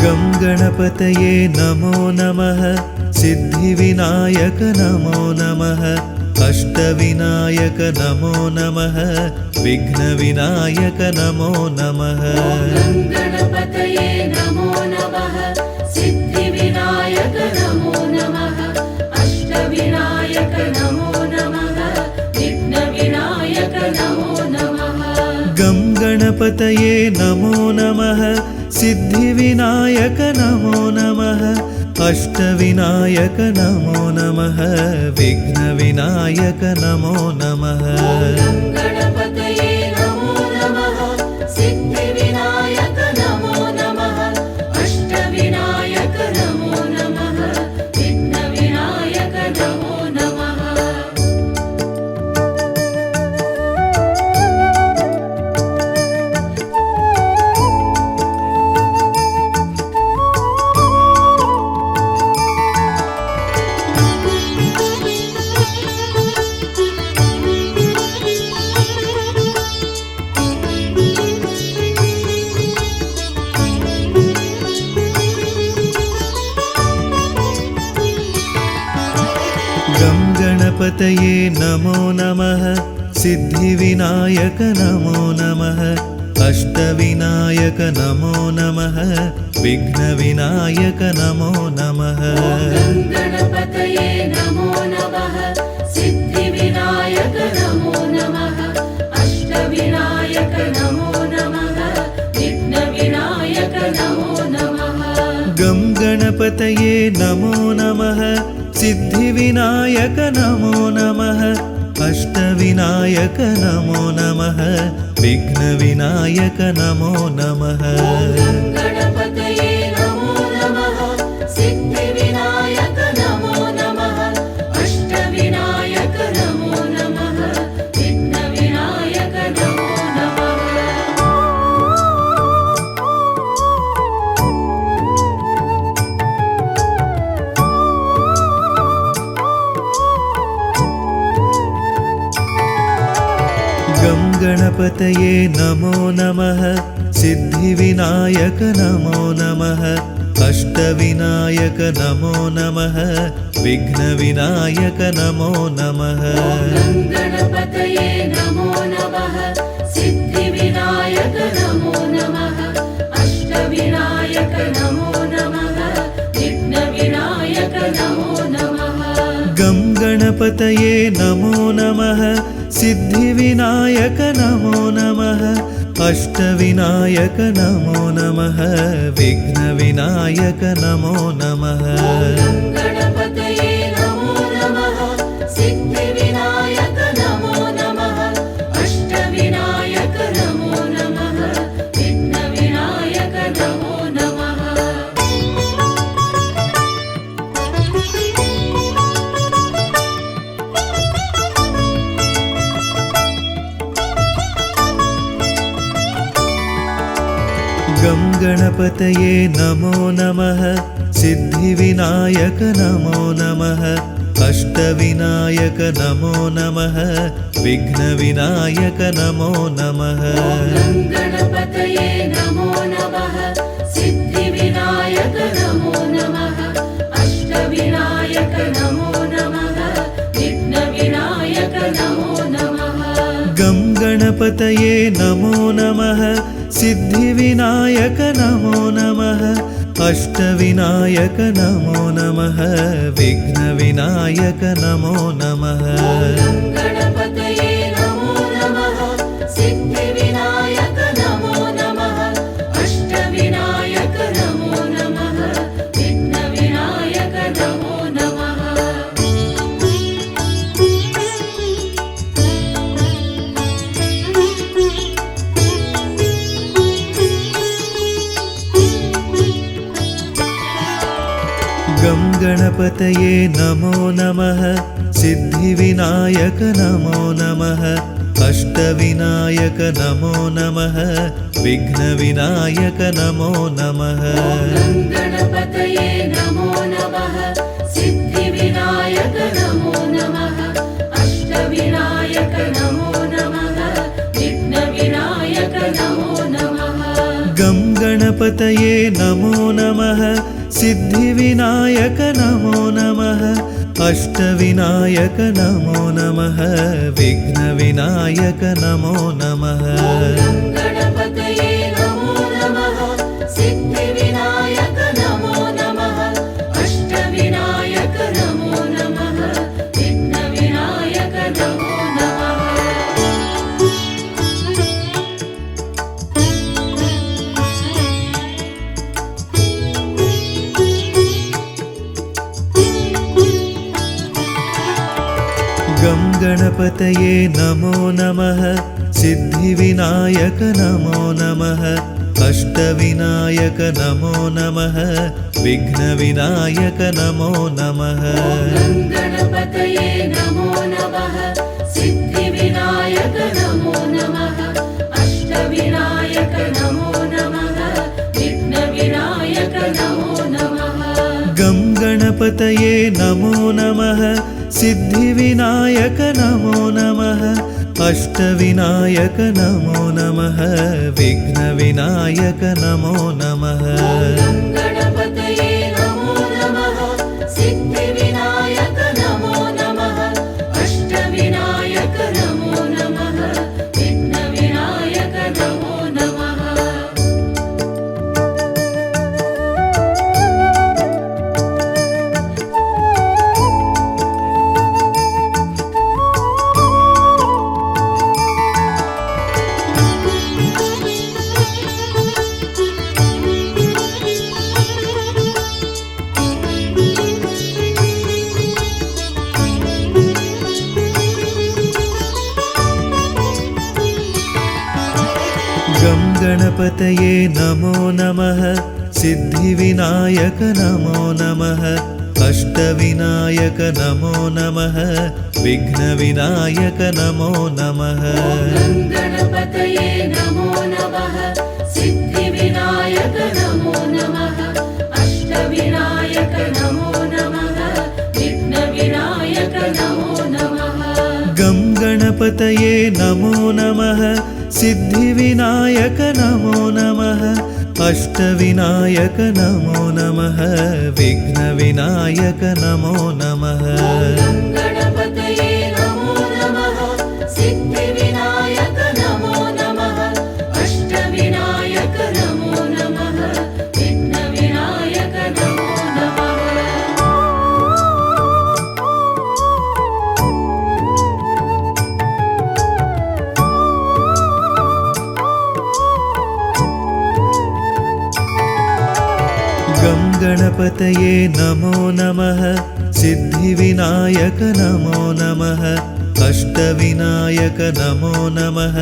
गं गणपतये नमो नमः सिद्धिविनायक नमो नमः अष्टविनायक नमो नमः विघ्नविनायक नमो नमः गं गणपतये नमो नमः सिद्धिविनायक नमो नमः अष्टविनायक नमो नमः विघ्नविनायक नमो नमः गं गणपतये नमो नमः सिद्धिविनायक नमो नमः अष्टविनायक नमो नमः विघ्नविनायक नमो नमः गं गणपतये नमो नमः सिद्धिविनायक नमो नमः अष्टविनायक नमो नमः विघ्नविनायक नमो नमः गं गणपतये नमो नमः सिद्धिविनायक नमो नमः अष्टविनायक नमो नमः विघ्नविनायक नमो नमः गं गणपतये नमो नमः सिद्धिविनायक नमो नमः अष्टविनायक नमो नमः विघ्नविनायक नमो नमः गं गणपतये नमो नमः सिद्धिविनायक नमो नमः अष्टविनायक नमो नमः विघ्नविनायक नमो नमः गं गणपतये नमो नमः सिद्धिविनायक नमो नमः अष्टविनायक नमो नमः विघ्नविनायक नमो नमः गं गणपतये नमो नमः सिद्धिविनायक नमो नमः अष्टविनायक नमो नमः विघ्नविनायक नमो नमः गं गणपतये नमो नमः सिद्धिविनायक नमो नमः अष्टविनायक नमो नमः विघ्नविनायक नमो नमः गं गणपतये नमो नमः सिद्धिविनायक नमो नमः अष्टविनायक नमो नमः विघ्नविनायक नमो नमः गं गणपतये नमो नमः सिद्धिविनायक नमो नमः अष्टविनायक नमो नमः विघ्नविनायक नमो नमः गं गणपतये नमो नमः सिद्धिविनायक नमो नमः अष्टविनायक नमो नमः विघ्नविनायक नमो नमः गं गणपतये नमो नमः सिद्धिविनायक नमो नमः अष्टविनायक नमो नमः विघ्नविनायक नमो नमः गं गणपतये नमो नमः सिद्धिविनायक नमो नमः अष्टविनायक नमो नमः विघ्नविनायक नमो नमः गं गणपतये नमो नमः सिद्धिविनायक नमो नमः अष्टविनायक नमो नमः विघ्नविनायक नमो नमः गं गणपतये नमो नमः सिद्धिविनायक नमो नमः अष्टविनायक नमो नमः विघ्नविनायक नमो नमः गं गणपतये नमो नमः सिद्धिविनायक नमो नमः अष्टविनायक नमो नमः विघ्नविनायक नमो नमः गं गणपतये नमो नमः सिद्धिविनायक नमो नमः अष्टविनायक नमो नमः विघ्नविनायक नमो नमः गणपतये नमो नमः सिद्धिविनायक नमो नमः अष्टविनायक नमो नमः विघ्नविनायक नमो नमः गं गणपतये नमो नमः सिद्धिविनायक नमो नमः अष्टविनायक नमो नमः विघ्नविनायक नमो नमः गणपतये नमो नमः सिद्धिविनायक नमो नमः अष्टविनायक नमो नमः विघ्नविनायक नमो नमः गं गणपतये नमो नमः सिद्धिविनायक नमो नमः अष्टविनायक नमो नमः विघ्नविनायक नमो नमः गणपतये नमो नमः सिद्धिविनायक नमो नमः अष्टविनायक नमो नमः विघ्नविनायक नमो नमः गं गणपतये नमो नमः सिद्धिविनायक नमो नमः अष्टविनायक नमो नमः विघ्नविनायक नमो नमः गणपतये नमो नमः सिद्धिविनायक नमो नमः अष्टविनायक नमो नमः विघ्नविनायक नमो नमः गं गणपतये नमो नमः सिद्धिविनायक नमो नमः अष्टविनायक नमो नमः विघ्नविनायक नमो नमः गणपतये नमो नमः सिद्धिविनायक नमो नमः अष्टविनायक नमो नमः विघ्नविनायक नमो नमः गं गणपतये नमो नमः सिद्धिविनायक नमो नमः अष्टविनायक नमो नमः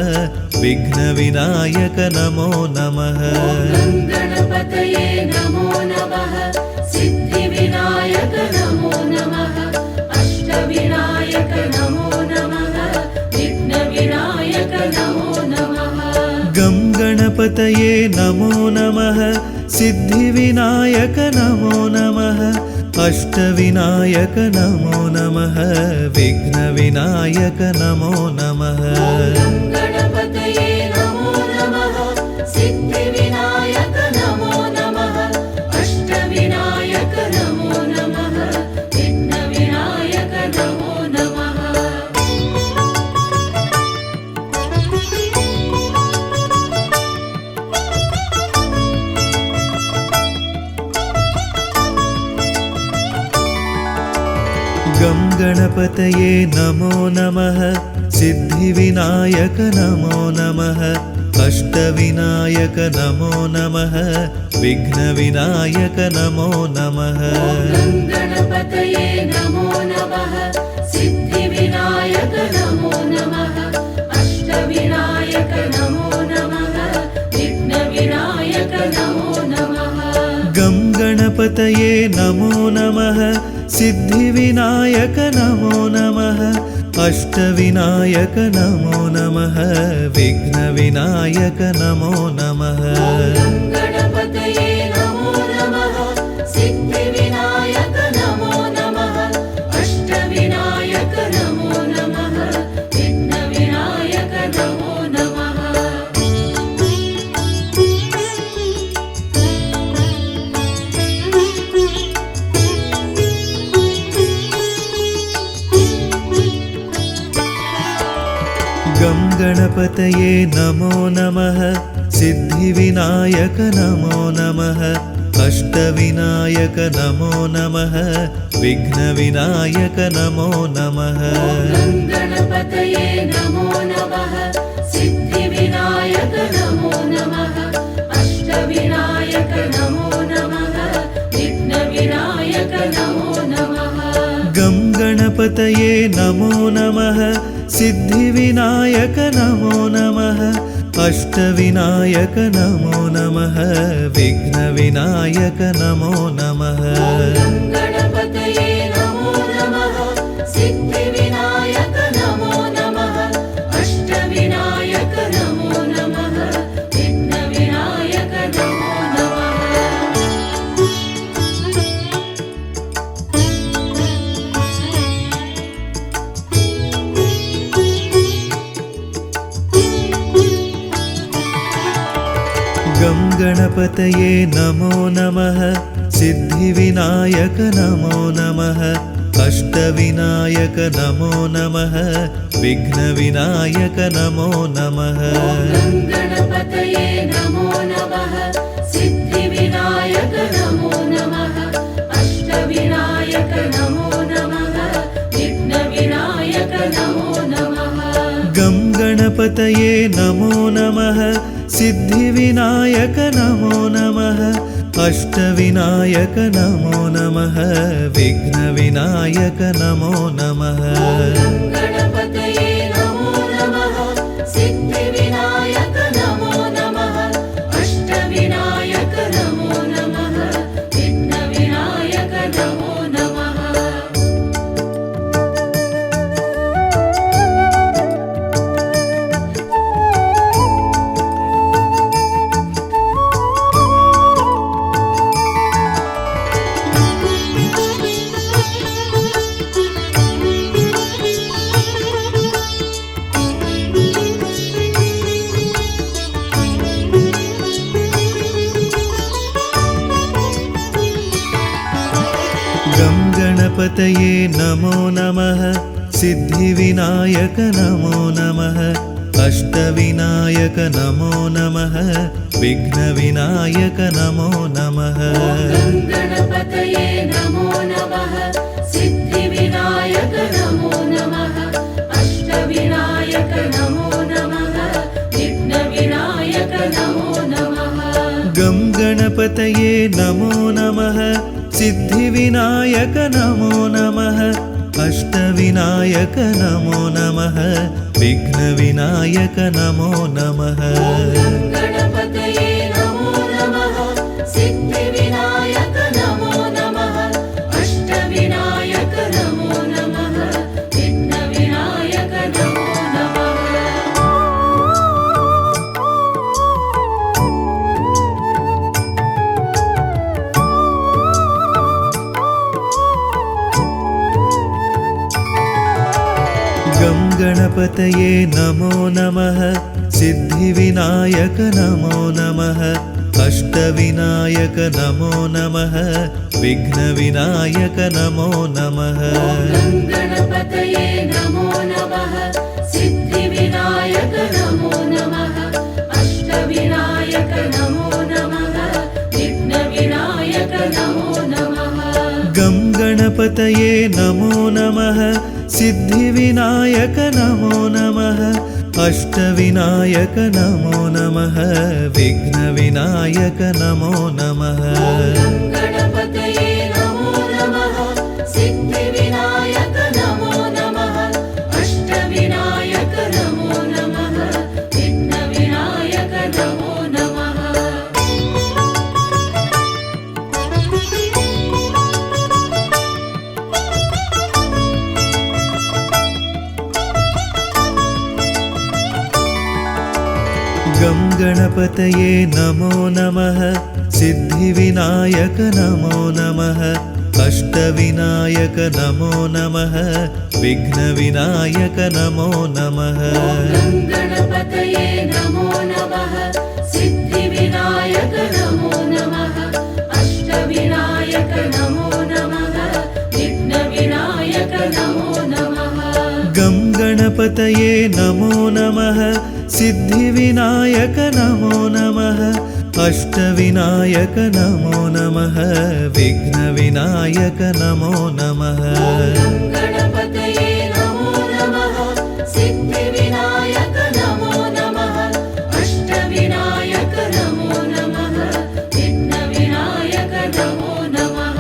विघ्नविनायक नमो नमः गणपतये नमो नमः सिद्धिविनायक नमो नमः अष्टविनायक नमो नमः विघ्नविनायक नमो नमः गं गणपतये नमो नमः सिद्धिविनायक नमो नमः अष्टविनायक नमो नमः विघ्नविनायक नमो नमः गणपतये नमो नमः सिद्धिविनायक नमो नमः अष्टविनायक नमो नमः विघ्नविनायक नमो नमः गं गणपतये नमो नमः सिद्धिविनायक नमो नमः अष्टविनायक नमो नमः विघ्नविनायक नमो नमः गणपतये नमो नमः सिद्धिविनायक नमो नमः अष्टविनायक नमो नमः विघ्नविनायक नमो नमः गं गणपतये नमो नमः सिद्धिविनायक नमो नमः अष्टविनायक नमो नमः विघ्नविनायक नमो नमः गणपतये नमो नमः सिद्धिविनायक नमो नमः अष्टविनायक नमो नमः विघ्नविनायक नमो नमः गणपतये नमो नमः सिद्धिविनायक नमो नमः अष्टविनायक नमो नमः विघ्नविनायक नमो नमः गणपतये नमो नमः सिद्धिविनायक नमो नमः अष्टविनायक नमो नमः विघ्नविनायक नमो नमः गं गणपतये नमो नमः सिद्धिविनायक नमो नमः अष्टविनायक नमो नमः विघ्नविनायक नमो नमः गणपतये नमो नमः सिद्धिविनायक नमो नमः अष्टविनायक नमो नमः विघ्नविनायक नमो नमः गं गणपतये नमो नमः सिद्धिविनायक नमो नमः अष्टविनायक नमो नमः विघ्नविनायक नमो नमः गणपतये नमो नमः सिद्धिविनायक नमो नमः अष्टविनायक नमो नमः विघ्नविनायक नमो नमः गं गणपतये नमो नमः सिद्धिविनायक नमो नमः अष्टविनायक नमो नमः विघ्नविनायक नमो नमः गणपतये नमो नमः सिद्धिविनायक नमो नमः अष्टविनायक नमो नमः विघ्नविनायक नमो नमः गं गणपतये नमो नमः सिद्धिविनायक नमो नमः अष्टविनायक नमो नमः विघ्नविनायक नमो नमः गणपतये नमो नमः सिद्धिविनायक नमो नमः अष्टविनायक नमो नमः विघ्नविनायक नमो नमः गं गणपतये नमो नमः सिद्धिविनायक नमो नमः अष्टविनायक नमो नमः विघ्नविनायक नमो नमः गणपतये नमो नमः सिद्धिविनायक नमो नमः अष्टविनायक नमो नमः विघ्नविनायक नमो नमः गं गणपतये नमो नमः सिद्धिविनायक नमो नमः अष्टविनायक नमो नमः विघ्नविनायक नमो नमः गणपतये नमो नमः सिद्धिविनायक नमो नमः अष्टविनायक नमो नमः विघ्नविनायक नमो नमः गं गणपतये नमो नमः सिद्धिविनायक नमो नमः अष्टविनायक नमो नमः विघ्नविनायक नमो नमः गणपतये नमो नमः सिद्धिविनायक नमो नमः अष्टविनायक नमो नमः विघ्नविनायक नमो नमः गं गणपतये नमो नमः सिद्धिविनायक नमो नमः अष्टविनायक नमो नमः विघ्नविनायक नमो नमः गणपतये नमो नमः सिद्धिविनायक नमो नमः अष्टविनायक नमो नमः विघ्नविनायक नमो नमः गं गणपतये नमो नमः सिद्धिविनायक नमो नमः अष्टविनायक नमो नमः विघ्नविनायक नमो नमः गणपतये नमो नमः सिद्धिविनायक नमो नमः अष्टविनायक नमो नमः विघ्नविनायक नमो नमः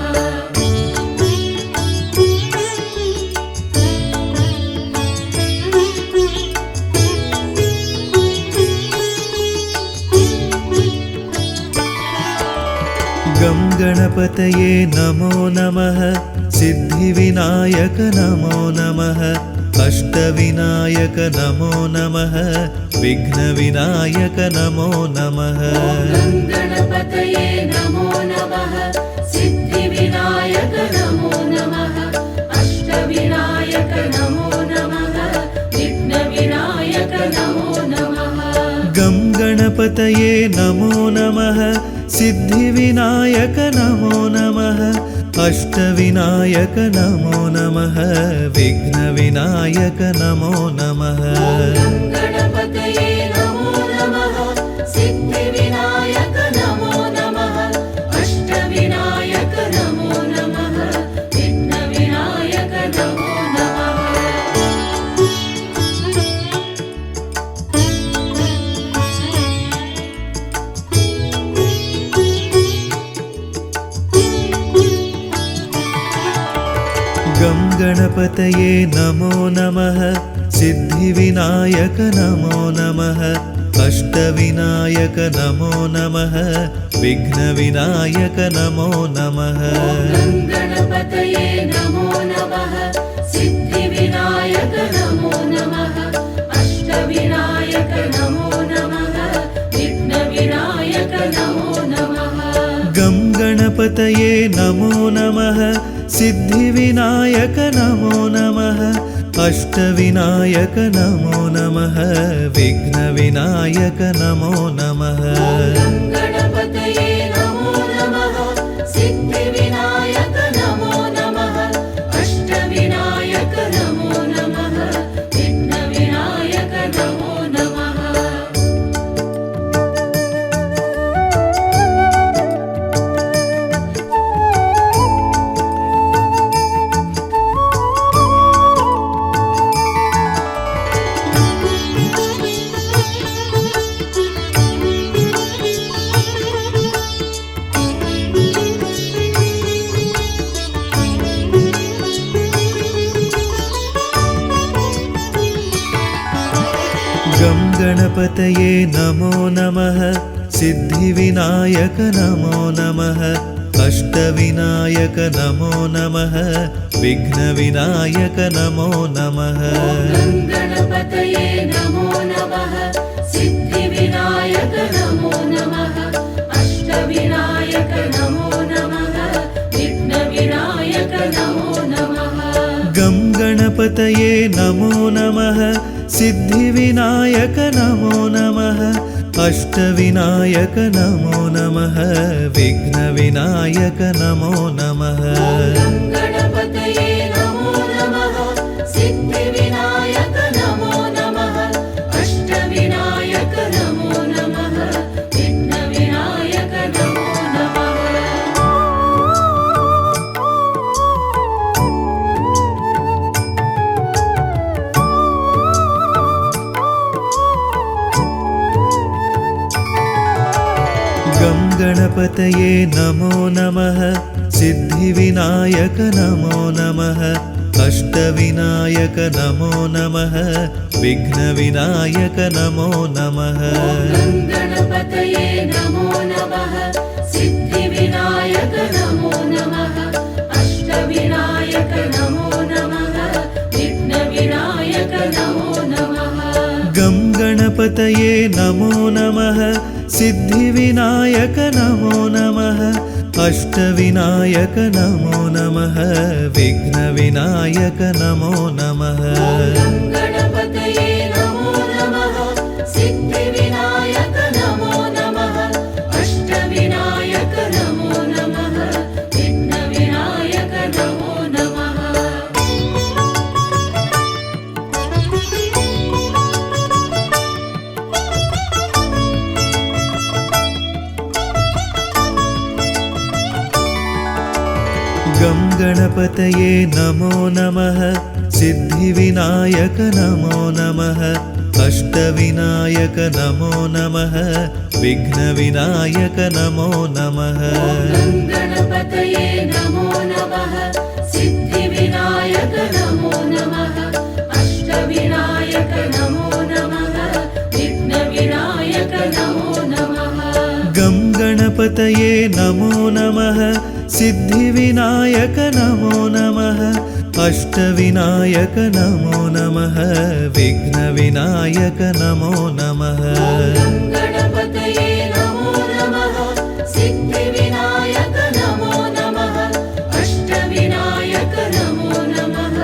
गं गणपतये नमो नमः सिद्धिविनायक नमो नमः अष्टविनायक नमो नमः विघ्नविनायक नमो नमः गणपतये नमो नमः सिद्धिविनायक नमो नमः अष्टविनायक नमो नमः विघ्नविनायक नमो नमः गं गणपतये नमो नमः सिद्धिविनायक नमो नमः अष्टविनायक नमो नमः विघ्नविनायक नमो नमः गणपतये नमो नमः सिद्धिविनायक नमो नमः अष्टविनायक नमो नमः विघ्नविनायक नमो नमः गं गणपतये नमो नमः सिद्धिविनायक नमो नमः अष्टविनायक नमो नमः विघ्नविनायक नमो नमः गणपतये नमो नमः सिद्धिविनायक नमो नमः अष्टविनायक नमो नमः विघ्नविनायक नमो नमः गं गणपतये नमो नमः सिद्धिविनायक नमो नमः अष्टविनायक नमो नमः विघ्नविनायक नमो नमः गणपतये नमो नमः सिद्धिविनायक नमो नमः अष्टविनायक नमो नमः विघ्नविनायक नमो नमः गं गणपतये नमो नमः सिद्धिविनायक नमो नमः अष्टविनायक नमो नमः विघ्नविनायक नमो नमः गणपतये नमो नमः सिद्धिविनायक नमो नमः अष्टविनायक नमो नमः विघ्नविनायक नमो नमः गं गणपतये नमो नमः सिद्धिविनायक नमो नमः अष्टविनायक नमो नमः विघ्नविनायक नमो नमः गणपतये नमो नमः सिद्धिविनायक नमो नमः अष्टविनायक नमो नमः विघ्नविनायक नमो नमः गं गणपतये नमो नमः सिद्धिविनायक नमो नमः अष्टविनायक नमो नमः विघ्नविनायक नमो नमः गणपतये नमो नमः सिद्धिविनायक नमो नमः अष्टविनायक नमो नमः विघ्नविनायक नमो नमः गं गणपतये नमो नमः सिद्धिविनायक नमो नमः अष्टविनायक नमो नमः विघ्नविनायक नमो नमः गणपतये नमो नमः सिद्धिविनायक नमो नमः अष्टविनायक नमो नमः विघ्नविनायक नमो नमः गणपतये नमो नमः सिद्धिविनायक नमो नमः अष्टविनायक नमो नमः विघ्नविनायक नमो नमः गणपतये नमो नमः सिद्धिविनायक नमो नमः अष्टविनायक नमो नमः विघ्नविनायक नमो नमः गं गणपतये नमो नमः सिद्धिविनायक नमो नमः अष्टविनायक नमो नमः विघ्नविनायक नमो नमः गणपतये नमो नमः सिद्धिविनायक नमो नमः अष्टविनायक नमो नमः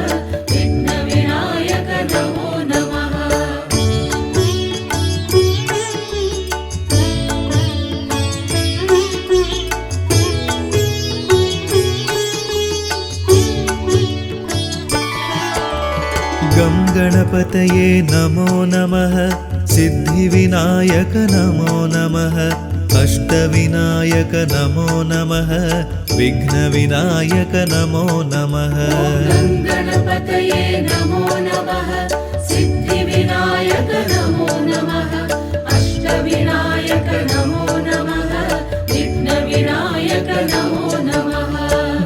विघ्नविनायक नमो नमः गं गणपतये नमो नमः सिद्धिविनायक नमो नमः अष्टविनायक नमो नमः विघ्नविनायक नमो नमः गणपतये नमो नमः सिद्धिविनायक नमो नमः अष्टविनायक नमो नमः विघ्नविनायक नमो नमः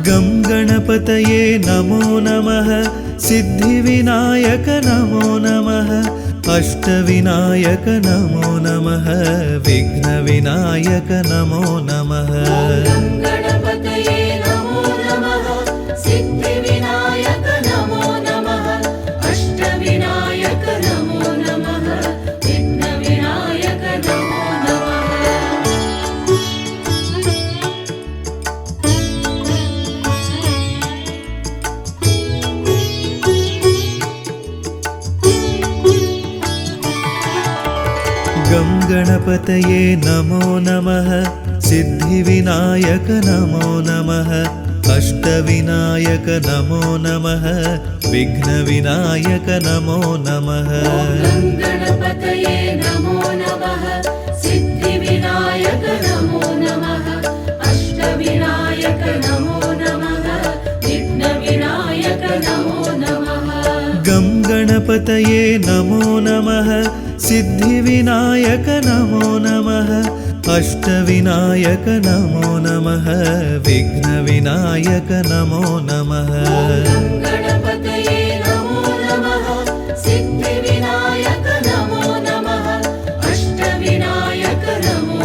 गं गणपतये नमो नमः सिद्धिविनायक नमो नमः अष्टविनायक नमो नमः विघ्नविनायक नमो नमः गणपतये नमो नमः सिद्धिविनायक नमो नमः अष्टविनायक नमो नमः विघ्नविनायक नमो नमः गं गणपतये नमो नमः सिद्धिविनायक नमो नमः अष्टविनायक नमो नमः विघ्नविनायक नमो नमः गणपतये नमो नमः सिद्धिविनायक नमो नमः अष्टविनायक नमो नमः विघ्नविनायक नमो नमः गं गणपतये नमो नमः सिद्धिविनायक नमो नमः अष्टविनायक नमो नमः विघ्नविनायक नमो नमः गणपतये नमो नमः सिद्धिविनायक नमो नमः अष्टविनायक नमो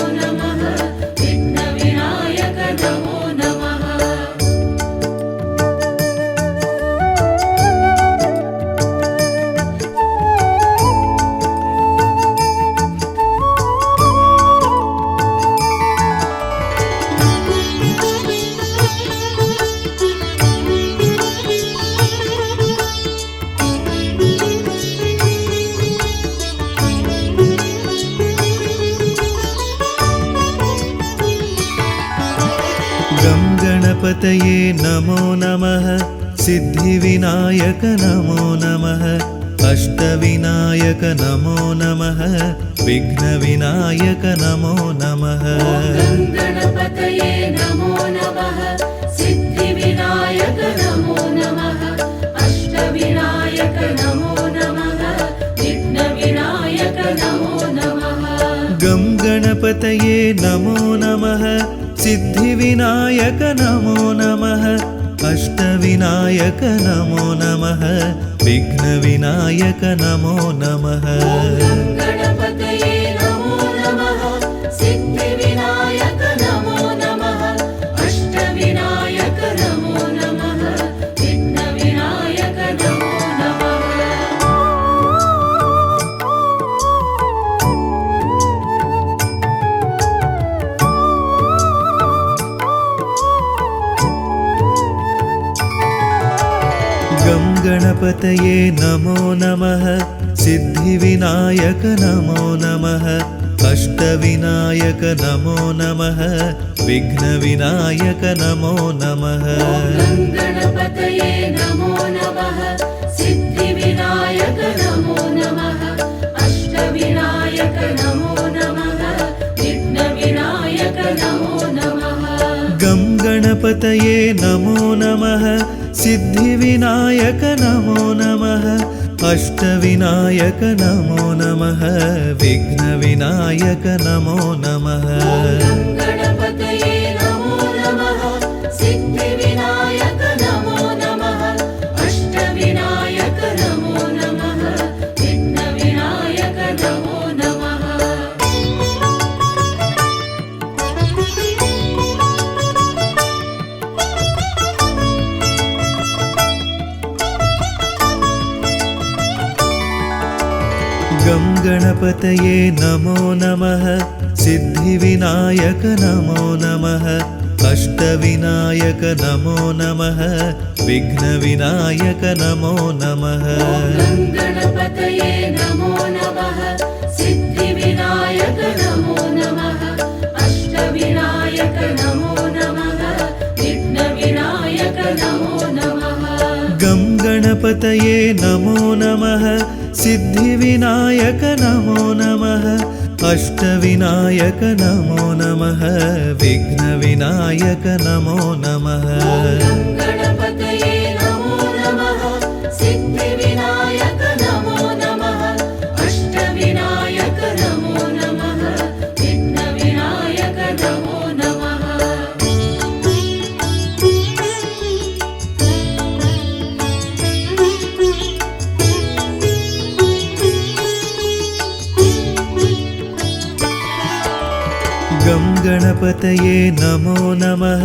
नमः विघ्नविनायक नमो नमः गं गणपतये नमो नमः सिद्धिविनायक नमो नमः अष्टविनायक नमो नमः विघ्नविनायक नमो नमः गणपतये नमो नमः सिद्धिविनायक नमो नमः अष्टविनायक नमो नमः विघ्नविनायक नमो नमः गं गणपतये नमो नमः सिद्धिविनायक नमो नमः अष्टविनायक नमो नमः विघ्नविनायक नमो नमः गणपतये नमो नमः सिद्धिविनायक नमो नमः अष्टविनायक नमो नमः विघ्नविनायक नमो नमः गं गणपतये नमो नमः सिद्धिविनायक नमो नमः अष्टविनायक नमो नमः विघ्नविनायक नमो नमः गणपतये नमो नमः सिद्धिविनायक नमो नमः अष्टविनायक नमो नमः विघ्नविनायक नमो नमः गं गणपतये गङ्गणपतये नमो नमः सिद्धिविनायक नमो नमः अष्टविनायक नमो नमः विघ्नविनायक नमो नमः गणपतये नमो नमः सिद्धिविनायक नमो नमः अष्टविनायक नमो नमः विघ्नविनायक नमो नमः गं गणपतये नमो नमः सिद्धिविनायक नमो नमः अष्टविनायक नमो नमः विघ्नविनायक नमो नमः गणपतये नमो नमः सिद्धिविनायक नमो नमः अष्टविनायक नमो नमः विघ्नविनायक नमो नमः गं गणपतये नमो नमः सिद्धिविनायक नमो नमः अष्टविनायक नमो नमः विघ्नविनायक नमो नमः गणपतये नमो नमः सिद्धिविनायक नमो नमः अष्टविनायक नमो नमः विघ्नविनायक नमो नमः गं गणपतये नमो नमः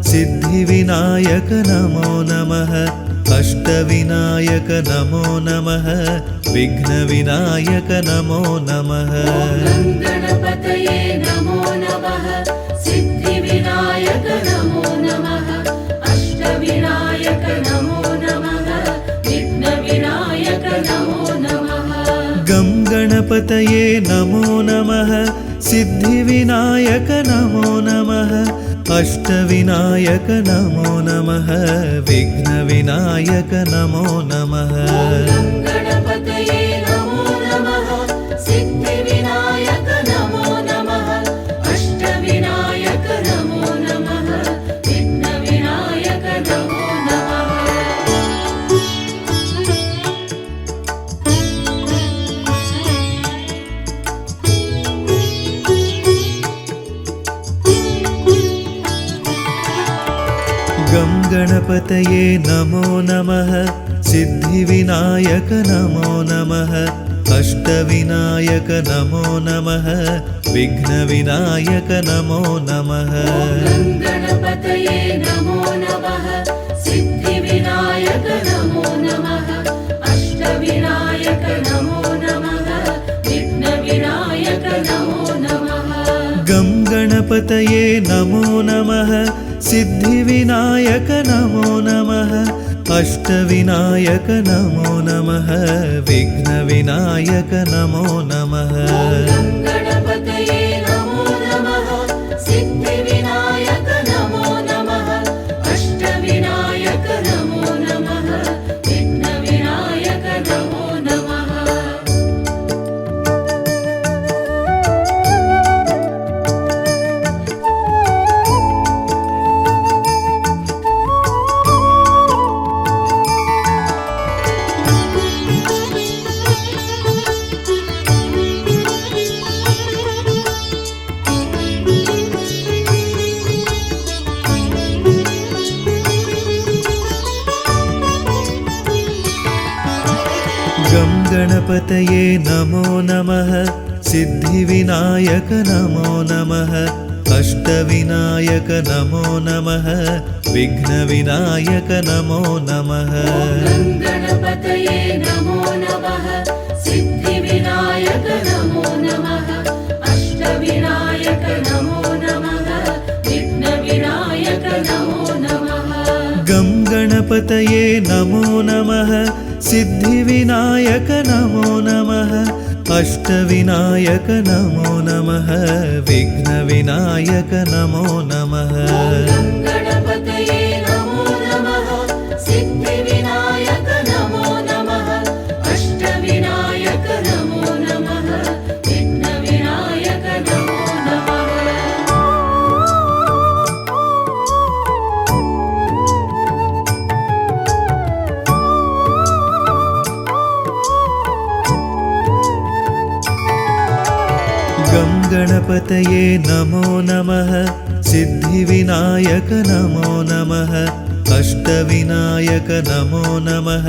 सिद्धिविनायक नमो नमः अष्टविनायक नमो नमः विघ्नविनायक नमो नमः गणपतये नमो नमः सिद्धिविनायक नमो नमः अष्टविनायक नमो नमः विघ्नविनायक नमो नमः गं गणपतये नमो नमः सिद्धिविनायक नमो नमः अष्टविनायक नमो नमः विघ्नविनायक नमो नमः गणपतये नमो नमः सिद्धिविनायक नमो नमः अष्टविनायक नमो नमः विघ्नविनायक नमो नमः गं गणपतये नमो नमः सिद्धिविनायक नमो नमः अष्टविनायक नमो नमः विघ्नविनायक नमो नमः गणपतये नमो नमः सिद्धिविनायक नमो नमः अष्टविनायक नमो नमः विघ्नविनायक नमो नमः गं गणपतये नमो नमः सिद्धिविनायक नमो नमः अष्टविनायक नमो नमः विघ्नविनायक नमो नमः गणपतये नमो नमः सिद्धिविनायक नमो नमः अष्टविनायक नमो नमः विघ्नविनायक नमो नमः गं गणपतये नमो नमः सिद्धिविनायक नमो नमः अष्टविनायक नमो नमः विघ्नविनायक नमो नमः गणपतये नमो नमः सिद्धिविनायक नमो नमः अष्टविनायक नमो नमः विघ्नविनायक नमो नमः गं गणपतये नमो नमः सिद्धिविनायक नमो नमः अष्टविनायक नमो नमः विघ्नविनायक नमो नमः गणपतये नमो नमः सिद्धिविनायक नमो नमः अष्टविनायक नमो नमः विघ्नविनायक नमो नमः गं गणपतये नमो नमः सिद्धिविनायक नमो नमः अष्टविनायक नमो नमः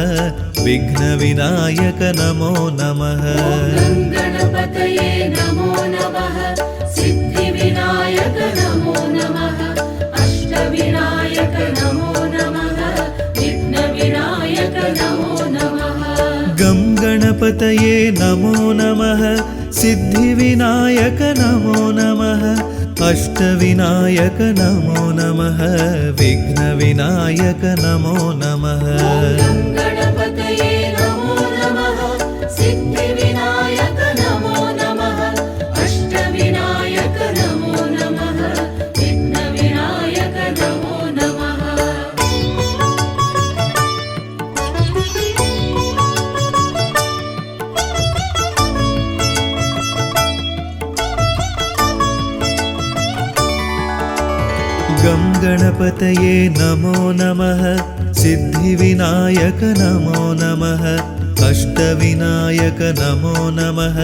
विघ्नविनायक नमो नमः गं गणपतये नमो नमः सिद्धिविनायक नमो नमः अष्टविनायक नमो नमः विघ्नविनायक नमो नमः गं गणपतये नमो नमः सिद्धिविनायक नमो नमः अष्टविनायक नमो नमः विघ्नविनायक नमो नमः गं गणपतये नमो नमः सिद्धिविनायक नमो नमः अष्टविनायक नमो नमः विघ्नविनायक नमो नमः गं गणपतये नमो नमः सिद्धिविनायक नमो नमः अष्टविनायक नमो नमः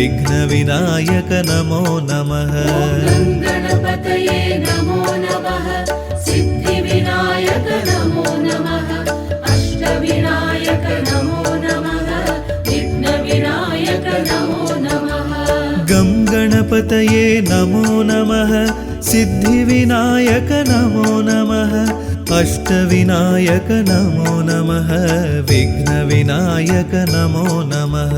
विघ्नविनायक नमो नमः गं गणपतये नमो नमः सिद्धिविनायक नमो नमः अष्टविनायक नमो नमः विघ्नविनायक नमो नमः गं गणपतये नमो नमः सिद्धिविनायक नमो नमः अष्टविनायक नमो नमः विघ्नविनायक नमो नमः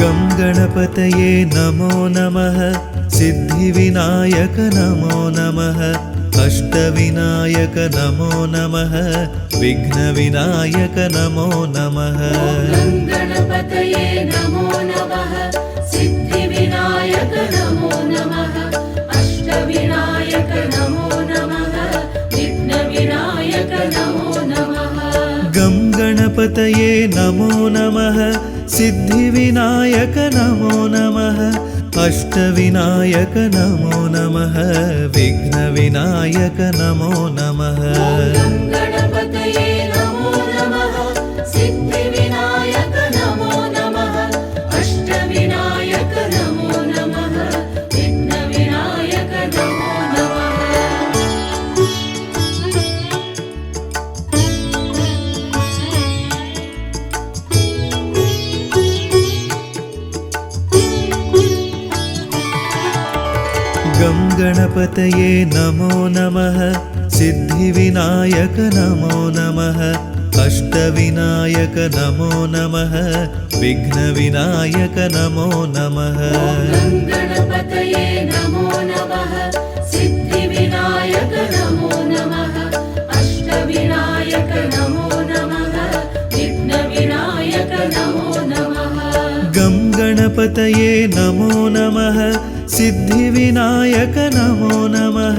गं गणपतये नमो नमः सिद्धिविनायक नमो नमः अष्टविनायक नमो नमः विघ्नविनायक नमो नमः गं गणपतये नमो नमः सिद्धिविनायक नमो नमः अष्टविनायक नमो नमः विघ्नविनायक नमो नमः गं गणपतये नमो नमः सिद्धिविनायक नमो नमः अष्टविनायक नमो नमः विघ्नविनायक नमो नमः गं गणपतये नमो नमः सिद्धिविनायक नमो नमः अष्टविनायक नमो नमः विघ्नविनायक नमो नमः गं गणपतये नमो नमः सिद्धिविनायक नमो नमः अष्टविनायक नमो नमः विघ्नविनायक नमो नमः गं गणपतये नमो नमः सिद्धिविनायक नमो नमः अष्टविनायक नमो नमः विघ्नविनायक नमो नमः गं गणपतये नमो नमः सिद्धिविनायक नमो नमः अष्टविनायक नमो नमः विघ्नविनायक नमो नमः गं गणपतये नमो नमः सिद्धिविनायक नमो नमः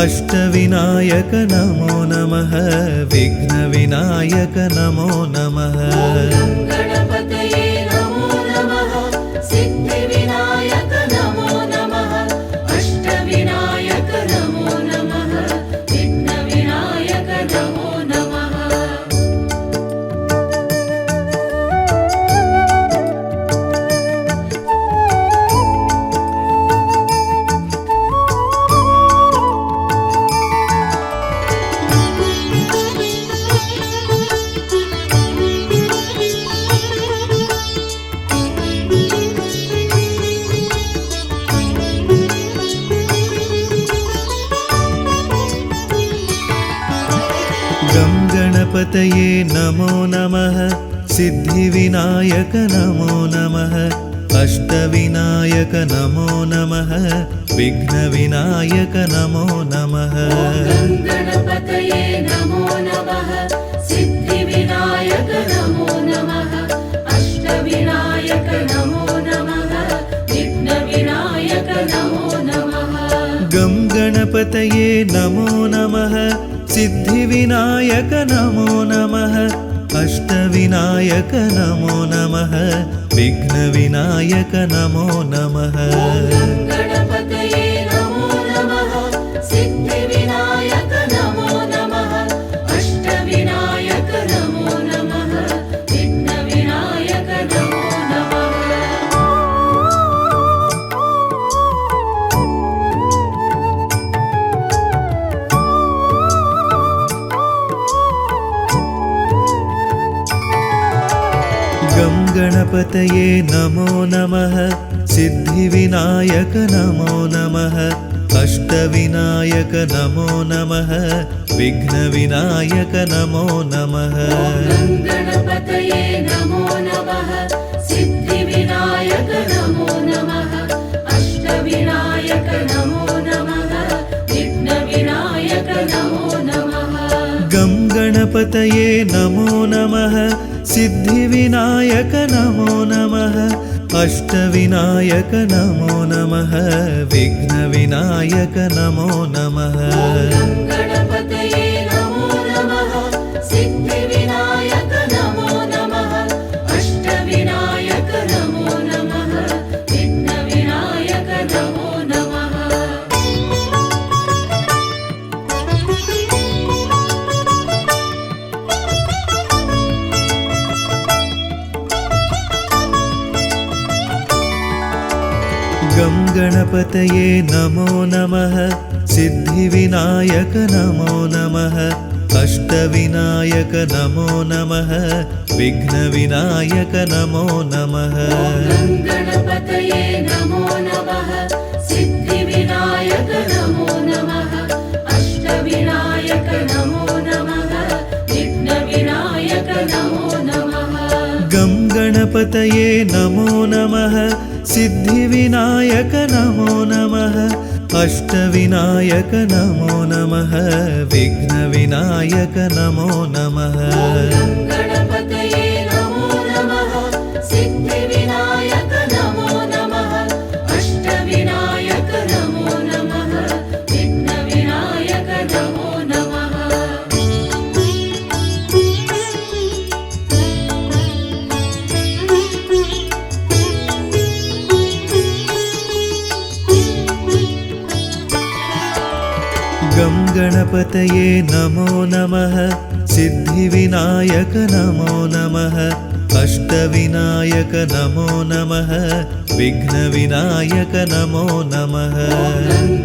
अष्टविनायक नमो नमः विघ्नविनायक नमो नमः गं गणपतये नमो नमः सिद्धिविनायक नमो नमः अष्टविनायक नमो नमः विघ्नविनायक नमो नमः गं गणपतये नमो नमः सिद्धिविनायक नमो नमः अष्टविनायक नमो नमः विघ्नविनायक नमो नमः गं गणपतये नमो नमः सिद्धिविनायक नमो नमः अष्टविनायक नमो नमः विघ्नविनायक नमो नमः गं गणपतये गङ्गणपतये नमो नमः सिद्धिविनायक नमो नमः अष्टविनायक नमो नमः विघ्नविनायक नमो नमः गणपतये नमो नमः सिद्धिविनायक नमो नमः अष्टविनायक नमो नमः विघ्नविनायक नमो नमः गं गणपतये नमो नमः सिद्धिविनायक नमो नमः अष्टविनायक नमो नमः विघ्नविनायक नमो नमः गणपतये नमो नमः सिद्धिविनायक नमो नमः अष्टविनायक नमो नमः विघ्नविनायक नमो नमः गं गणपतये नमो नमः सिद्धिविनायक नमो नमः अष्टविनायक नमो नमः विघ्नविनायक नमो नमः गणपतये नमो नमः सिद्धिविनायक नमो नमः अष्टविनायक नमो नमः विघ्नविनायक नमो नमः गं गणपतये नमो नमः सिद्धिविनायक नमो नमः अष्टविनायक नमो नमः विघ्नविनायक नमो नमः गणपतये नमो नमः सिद्धिविनायक नमो नमः अष्टविनायक नमो नमः विघ्नविनायक नमो नमः गं गणपतये नमो नमः सिद्धिविनायक नमो नमः अष्टविनायक नमो नमः विघ्नविनायक नमो नमः गणपतये नमो नमः सिद्धिविनायक नमो नमः अष्टविनायक नमो नमः विघ्नविनायक नमो नमः गं गणपतये नमो नमः सिद्धिविनायक नमो नमः अष्टविनायक नमो नमः विघ्नविनायक नमो नमः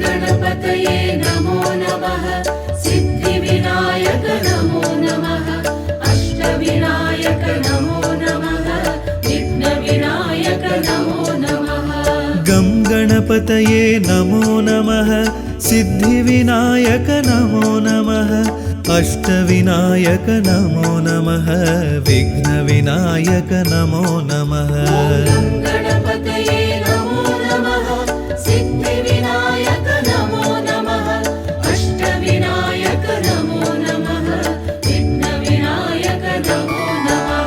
गणपतये नमो नमः सिद्धिविनायक नमो नमः अष्टविनायक नमो नमः विघ्नविनायक नमो नमः गं गणपतये नमो नमः सिद्धिविनायक नमो नमः अष्टविनायक नमो नमः विघ्नविनायक नमो नमः गणपतये नमो नमः सिद्धिविनायक नमो नमः अष्टविनायक नमो नमः विघ्नविनायक नमो नमः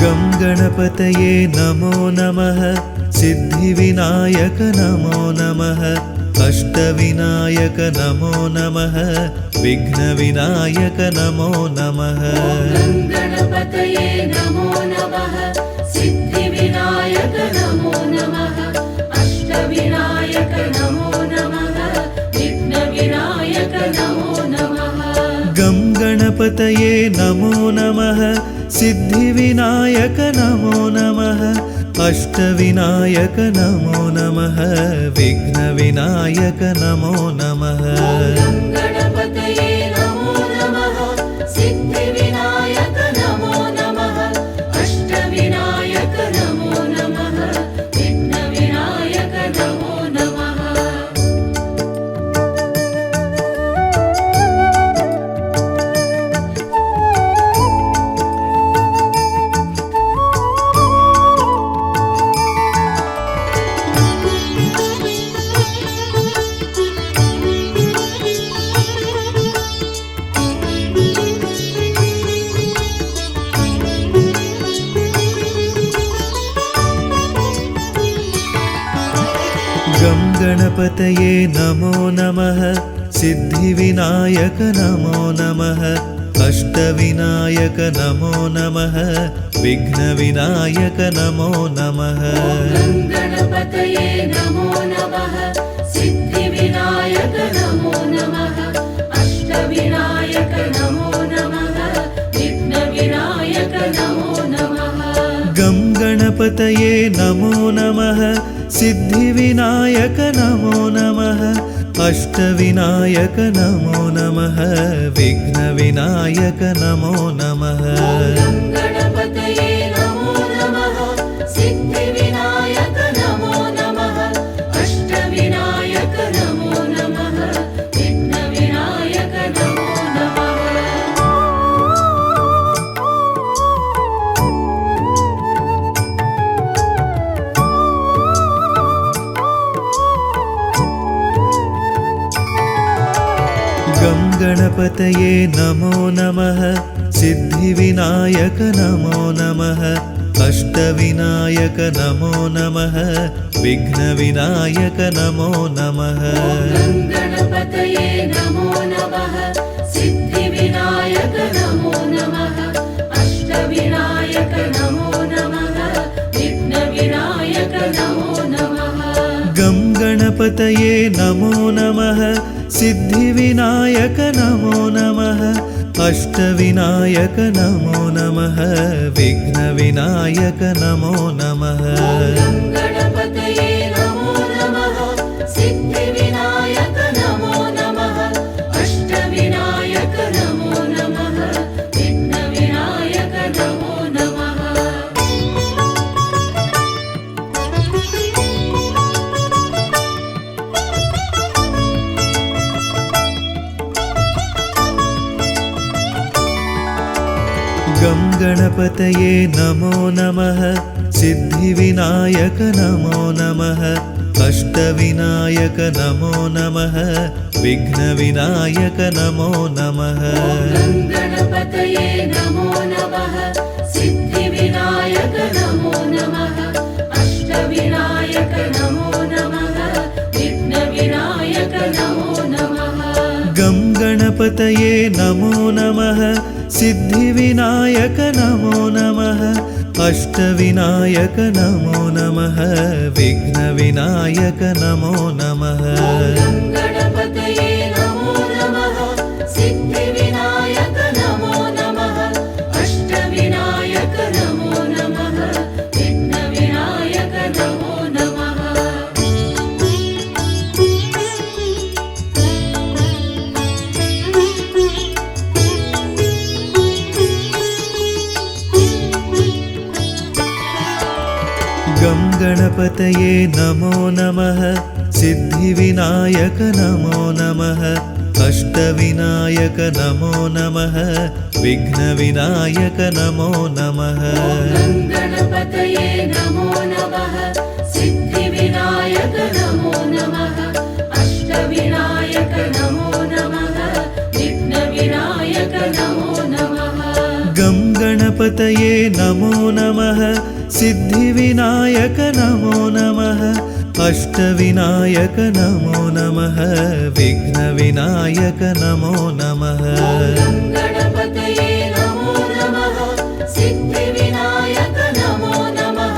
गं गणपतये नमो नमः सिद्धिविनायक नमो नमः अष्टविनायक नमो नमः विघ्नविनायक नमो नमः गणपतये नमो नमः सिद्धिविनायक नमो नमः अष्टविनायक नमो नमः विघ्नविनायक नमो नमः गं गणपतये नमो नमः सिद्धिविनायक नमो नमः अष्टविनायक नमो नमः विघ्नविनायक नमो नमः गणपतये नमो नमः सिद्धिविनायक नमो नमः अष्टविनायक नमो नमः विघ्नविनायक नमो नमः गणपतये नमो नमः सिद्धिविनायक नमो नमः अष्टविनायक नमो नमः विघ्नविनायक नमो नमः गणपतये नमो नमः सिद्धिविनायक नमो नमः अष्टविनायक नमो नमः विघ्नविनायक नमो नमः गं गणपतये नमो नमः सिद्धिविनायक नमो नमः अष्टविनायक नमो नमः विघ्नविनायक नमो नमः गणपतये नमो नमः सिद्धिविनायक नमो नमः अष्टविनायक नमो नमः विघ्नविनायक नमो नमः गं गणपतये नमो नमः सिद्धिविनायक नमो नमः अष्टविनायक नमो नमः विघ्नविनायक नमो नमः गणपतये नमो नमः सिद्धिविनायक नमो नमः अष्टविनायक नमो नमः विघ्नविनायक नमो नमः गं गणपतये नमो नमः सिद्धिविनायक नमो नमः अष्टविनायक नमो नमः विघ्नविनायक नमो नमः गणपतये नमो नमः सिद्धिविनायक नमो नमः अष्टविनायक नमो नमः विघ्नविनायक नमो नमः गं गणपतये नमो नमः सिद्धिविनायक नमो नमः अष्टविनायक नमो नमः विघ्नविनायक नमो नमः गणपतये नमो नमः सिद्धिविनायक नमो नमः अष्टविनायक नमो नमः विघ्नविनायक नमो नमः गं गणपतये नमो नमः सिद्धिविनायक नमो नमः अष्टविनायक नमो नमः विघ्नविनायक नमो नमः गणपतये नमो नमः सिद्धिविनायक नमो नमः अष्टविनायक नमो नमः विघ्नविनायक नमो नमः गं गणपतये नमो नमः सिद्धिविनायक नमो नमः अष्टविनायक नमो नमः विघ्नविनायक नमो नमः गणपतये नमो नमः सिद्धिविनायक नमो नमः अष्टविनायक नमो नमः विघ्नविनायक नमो नमः गं गणपतये नमो नमः सिद्धिविनायक नमो नमः अष्टविनायक नमो नमः विघ्नविनायक नमो नमः गणपतये नमो नमः सिद्धिविनायक नमो नमः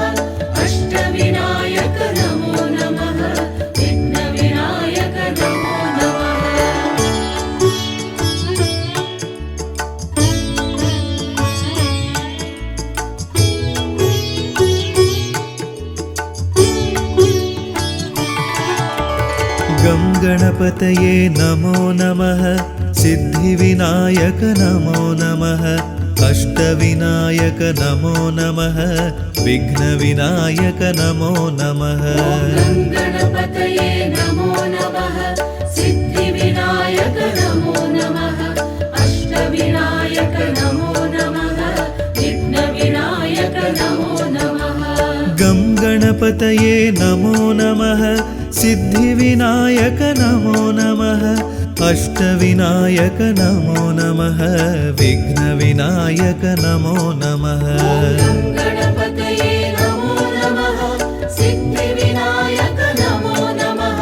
अष्टविनायक नमो नमः विघ्नविनायक नमो नमः गं गणपतये नमो नमः सिद्धिविनायक नमो नमः अष्टविनायक नमो नमः विघ्नविनायक नमो नमः गणपतये नमो नमः सिद्धिविनायक नमो नमः अष्टविनायक नमो नमः विघ्नविनायक नमो नमः गं गणपतये नमो नमः सिद्धिविनायक नमो नमः अष्टविनायक नमो नमः विघ्नविनायक नमो नमः गणपतये नमो नमः सिद्धिविनायक नमो नमः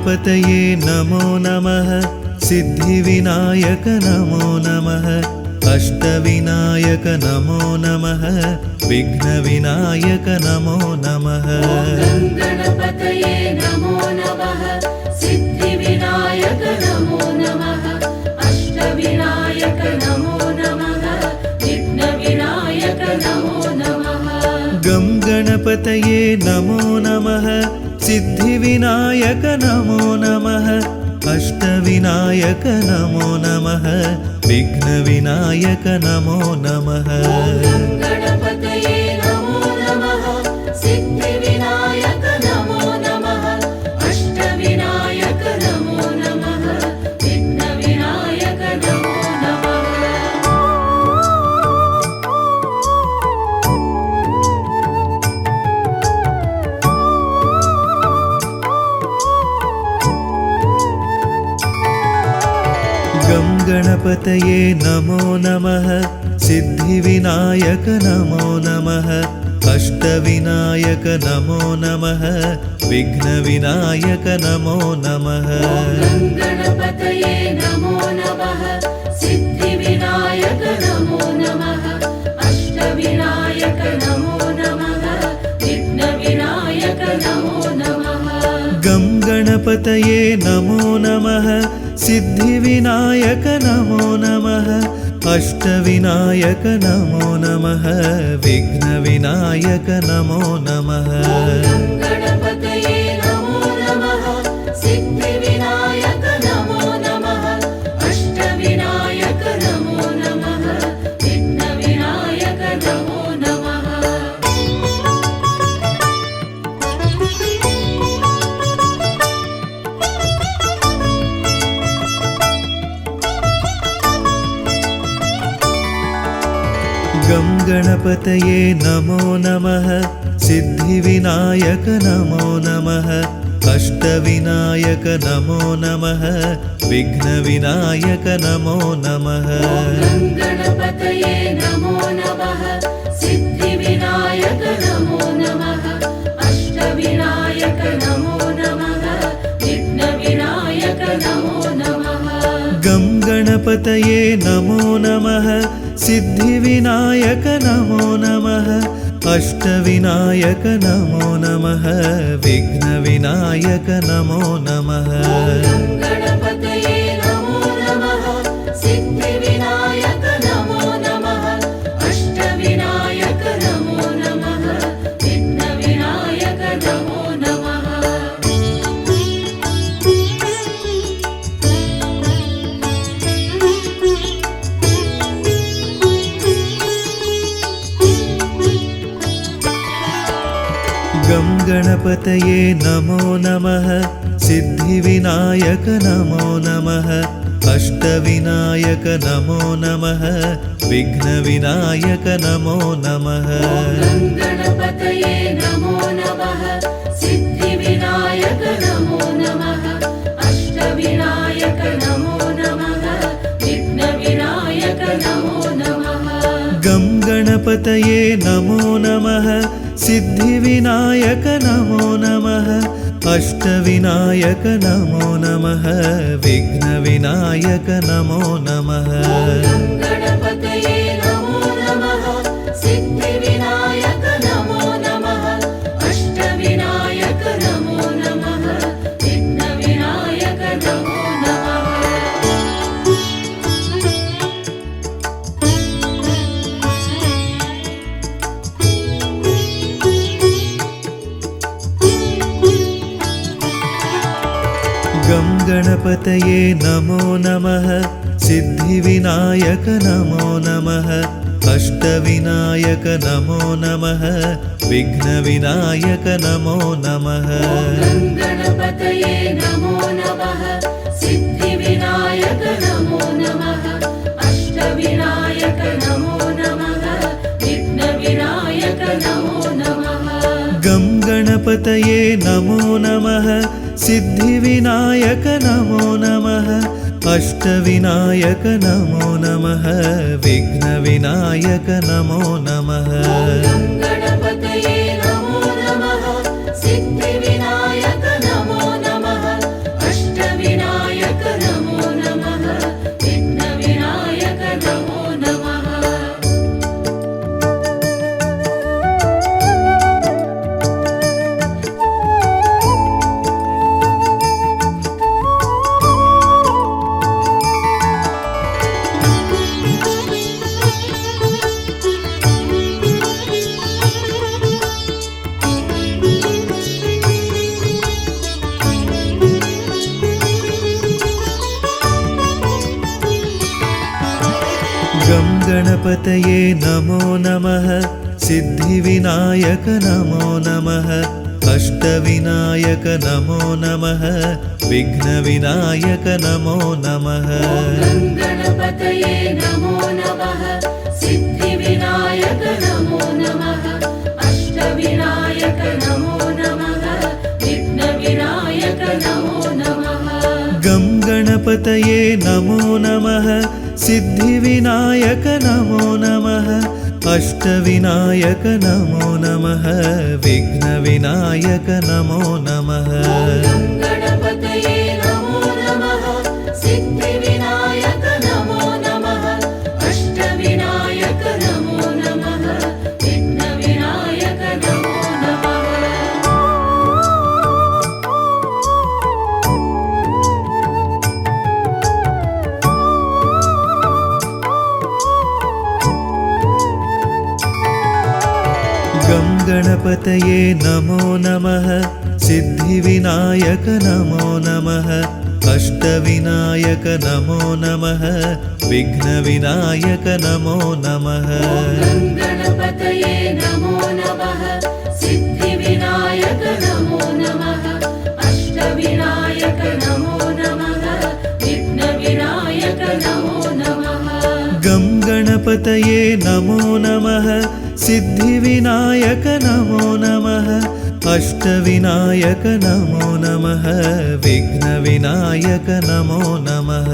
गणपतये नमो नमः सिद्धिविनायक नमो नमः अष्टविनायक नमो नमः विघ्नविनायक नमो नमः गणपतये नमो नमः सिद्धिविनायक नमो नमः अष्टविनायक नमो नमः विघ्नविनायक नमो नमः गं गणपतये नमो नमः सिद्धिविनायक नमो नमः अष्टविनायक नमो नमः विघ्नविनायक नमो नमः गणपतये नमो नमः सिद्धिविनायक नमो नमः अष्टविनायक नमो नमः विघ्नविनायक नमो नमः गं गणपतये नमो नमः सिद्धिविनायक नमो नमः अष्टविनायक नमो नमः विघ्नविनायक नमो नमः गणपतये नमो नमः सिद्धिविनायक नमो नमः अष्टविनायक नमो नमः विघ्नविनायक नमो नमः गं गणपतये नमो नमः सिद्धिविनायक नमो नमः अष्टविनायक नमो नमः विघ्नविनायक नमो नमः गणपतये नमो नमः सिद्धिविनायक नमो नमः अष्टविनायक नमो नमः विघ्नविनायक नमो नमः गं गणपतये नमो नमः सिद्धिविनायक नमो नमः अष्टविनायक नमो नमः विघ्नविनायक नमो नमः गणपतये नमो नमः सिद्धिविनायक नमो नमः अष्टविनायक नमो नमः विघ्नविनायक नमो नमः गं गणपतये नमो नमः सिद्धिविनायक नमो नमः अष्टविनायक नमो नमः विघ्नविनायक नमो नमः गणपतये नमो नमः सिद्धिविनायक नमो नमः अष्टविनायक नमो नमः विघ्नविनायक नमो नमः गं गणपतये नमो नमः सिद्धिविनायक नमो नमः अष्टविनायक नमो नमः विघ्नविनायक नमो नमः गणपतये नमो नमः सिद्धिविनायक नमो नमः अष्टविनायक नमो नमः विघ्नविनायक नमो नमः गं गणपतये नमो नमः सिद्धिविनायक नमो नमः अष्टविनायक नमो नमः विघ्नविनायक नमो नमः गणपतये नमो नमः सिद्धिविनायक नमो नमः अष्टविनायक नमो नमः विघ्नविनायक नमो नमः गं गणपतये नमो नमः सिद्धिविनायक नमो नमः अष्टविनायक नमो नमः विघ्नविनायक नमो नमः गणपतये नमो नमः सिद्धिविनायक नमो नमः अष्टविनायक नमो नमः विघ्नविनायक नमो नमः गं गणपतये नमो नमः सिद्धिविनायक नमो नमः अष्टविनायक नमो नमः विघ्नविनायक नमो नमः गणपतये नमो नमः सिद्धिविनायक नमो नमः गं गणपतये नमो नमः सिद्धिविनायक नमो नमः अष्टविनायक नमो नमः विघ्नविनायक नमो नमः गं गणपतये नमो नमः सिद्धिविनायक नमो नमः अष्टविनायक नमो नमः विघ्नविनायक नमो नमः गं गणपतये नमो नमः सिद्धिविनायक नमो नमः अष्टविनायक नमो नमः विघ्नविनायक नमो नमः गं गणपतये नमो नमः सिद्धिविनायक नमो नमः अष्टविनायक नमो नमः विघ्नविनायक नमो नमः गं गणपतये नमो नमः सिद्धिविनायक नमो नमः अष्टविनायक नमो नमः विघ्नविनायक नमो नमः गं गणपतये नमो नमः सिद्धिविनायक नमो नमः अष्टविनायक नमो नमः विघ्नविनायक नमो नमः गं गणपतये नमो नमः सिद्धिविनायक नमो नमः अष्टविनायक नमो नमः विघ्नविनायक नमो नमः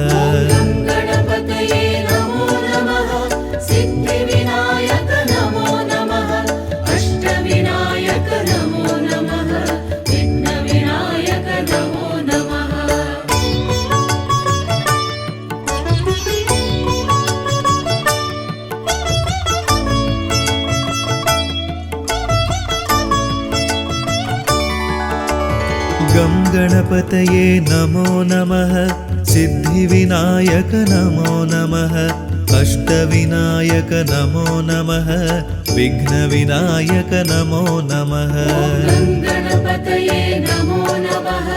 गं गणपतये नमो नमः सिद्धिविनायक नमो नमः अष्टविनायक नमो नमः विघ्नविनायक नमो नमः गं गणपतये नमो नमः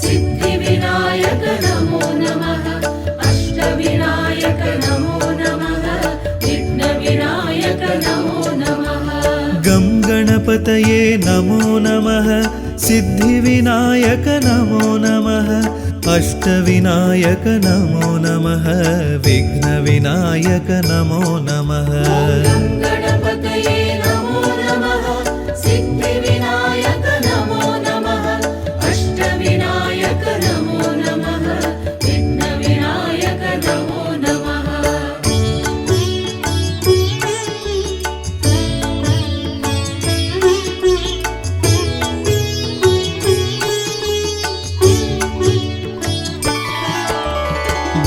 सिद्धिविनायक नमो नमः अष्टविनायक नमो नमः विघ्नविनायक नमो नमः गं गणपतये नमो नमः सिद्धिविनायक नमो नमः अष्टविनायक नमो नमः विघ्नविनायक नमो नमः गं गणपतये नमो नमः सिद्धिविनायक नमो नमः अष्टविनायक नमो नमः विघ्नविनायक नमो नमः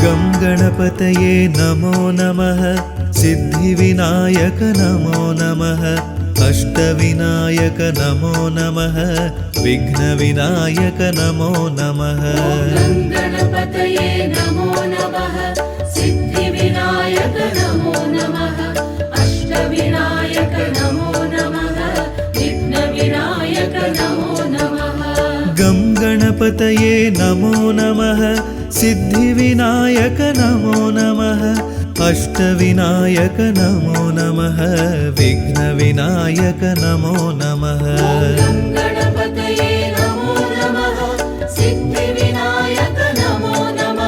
गं गणपतये नमो नमः सिद्धिविनायक नमो नमः अष्टविनायक नमो नमः विघ्नविनायक नमो नमः गं गणपतये नमो नमः सिद्धिविनायक नमो नमः अष्टविनायक नमो नमः विघ्नविनायक नमो नमः गं गणपतये नमो नमः सिद्धिविनायक नमो नमः अष्टविनायक नमो नमः विघ्नविनायक नमो नमः गं गणपतये नमो नमः सिद्धिविनायक नमो नमः अष्टविनायक नमो नमः विघ्नविनायक नमो नमः गं गणपतये नमो नमः सिद्धिविनायक नमो नमः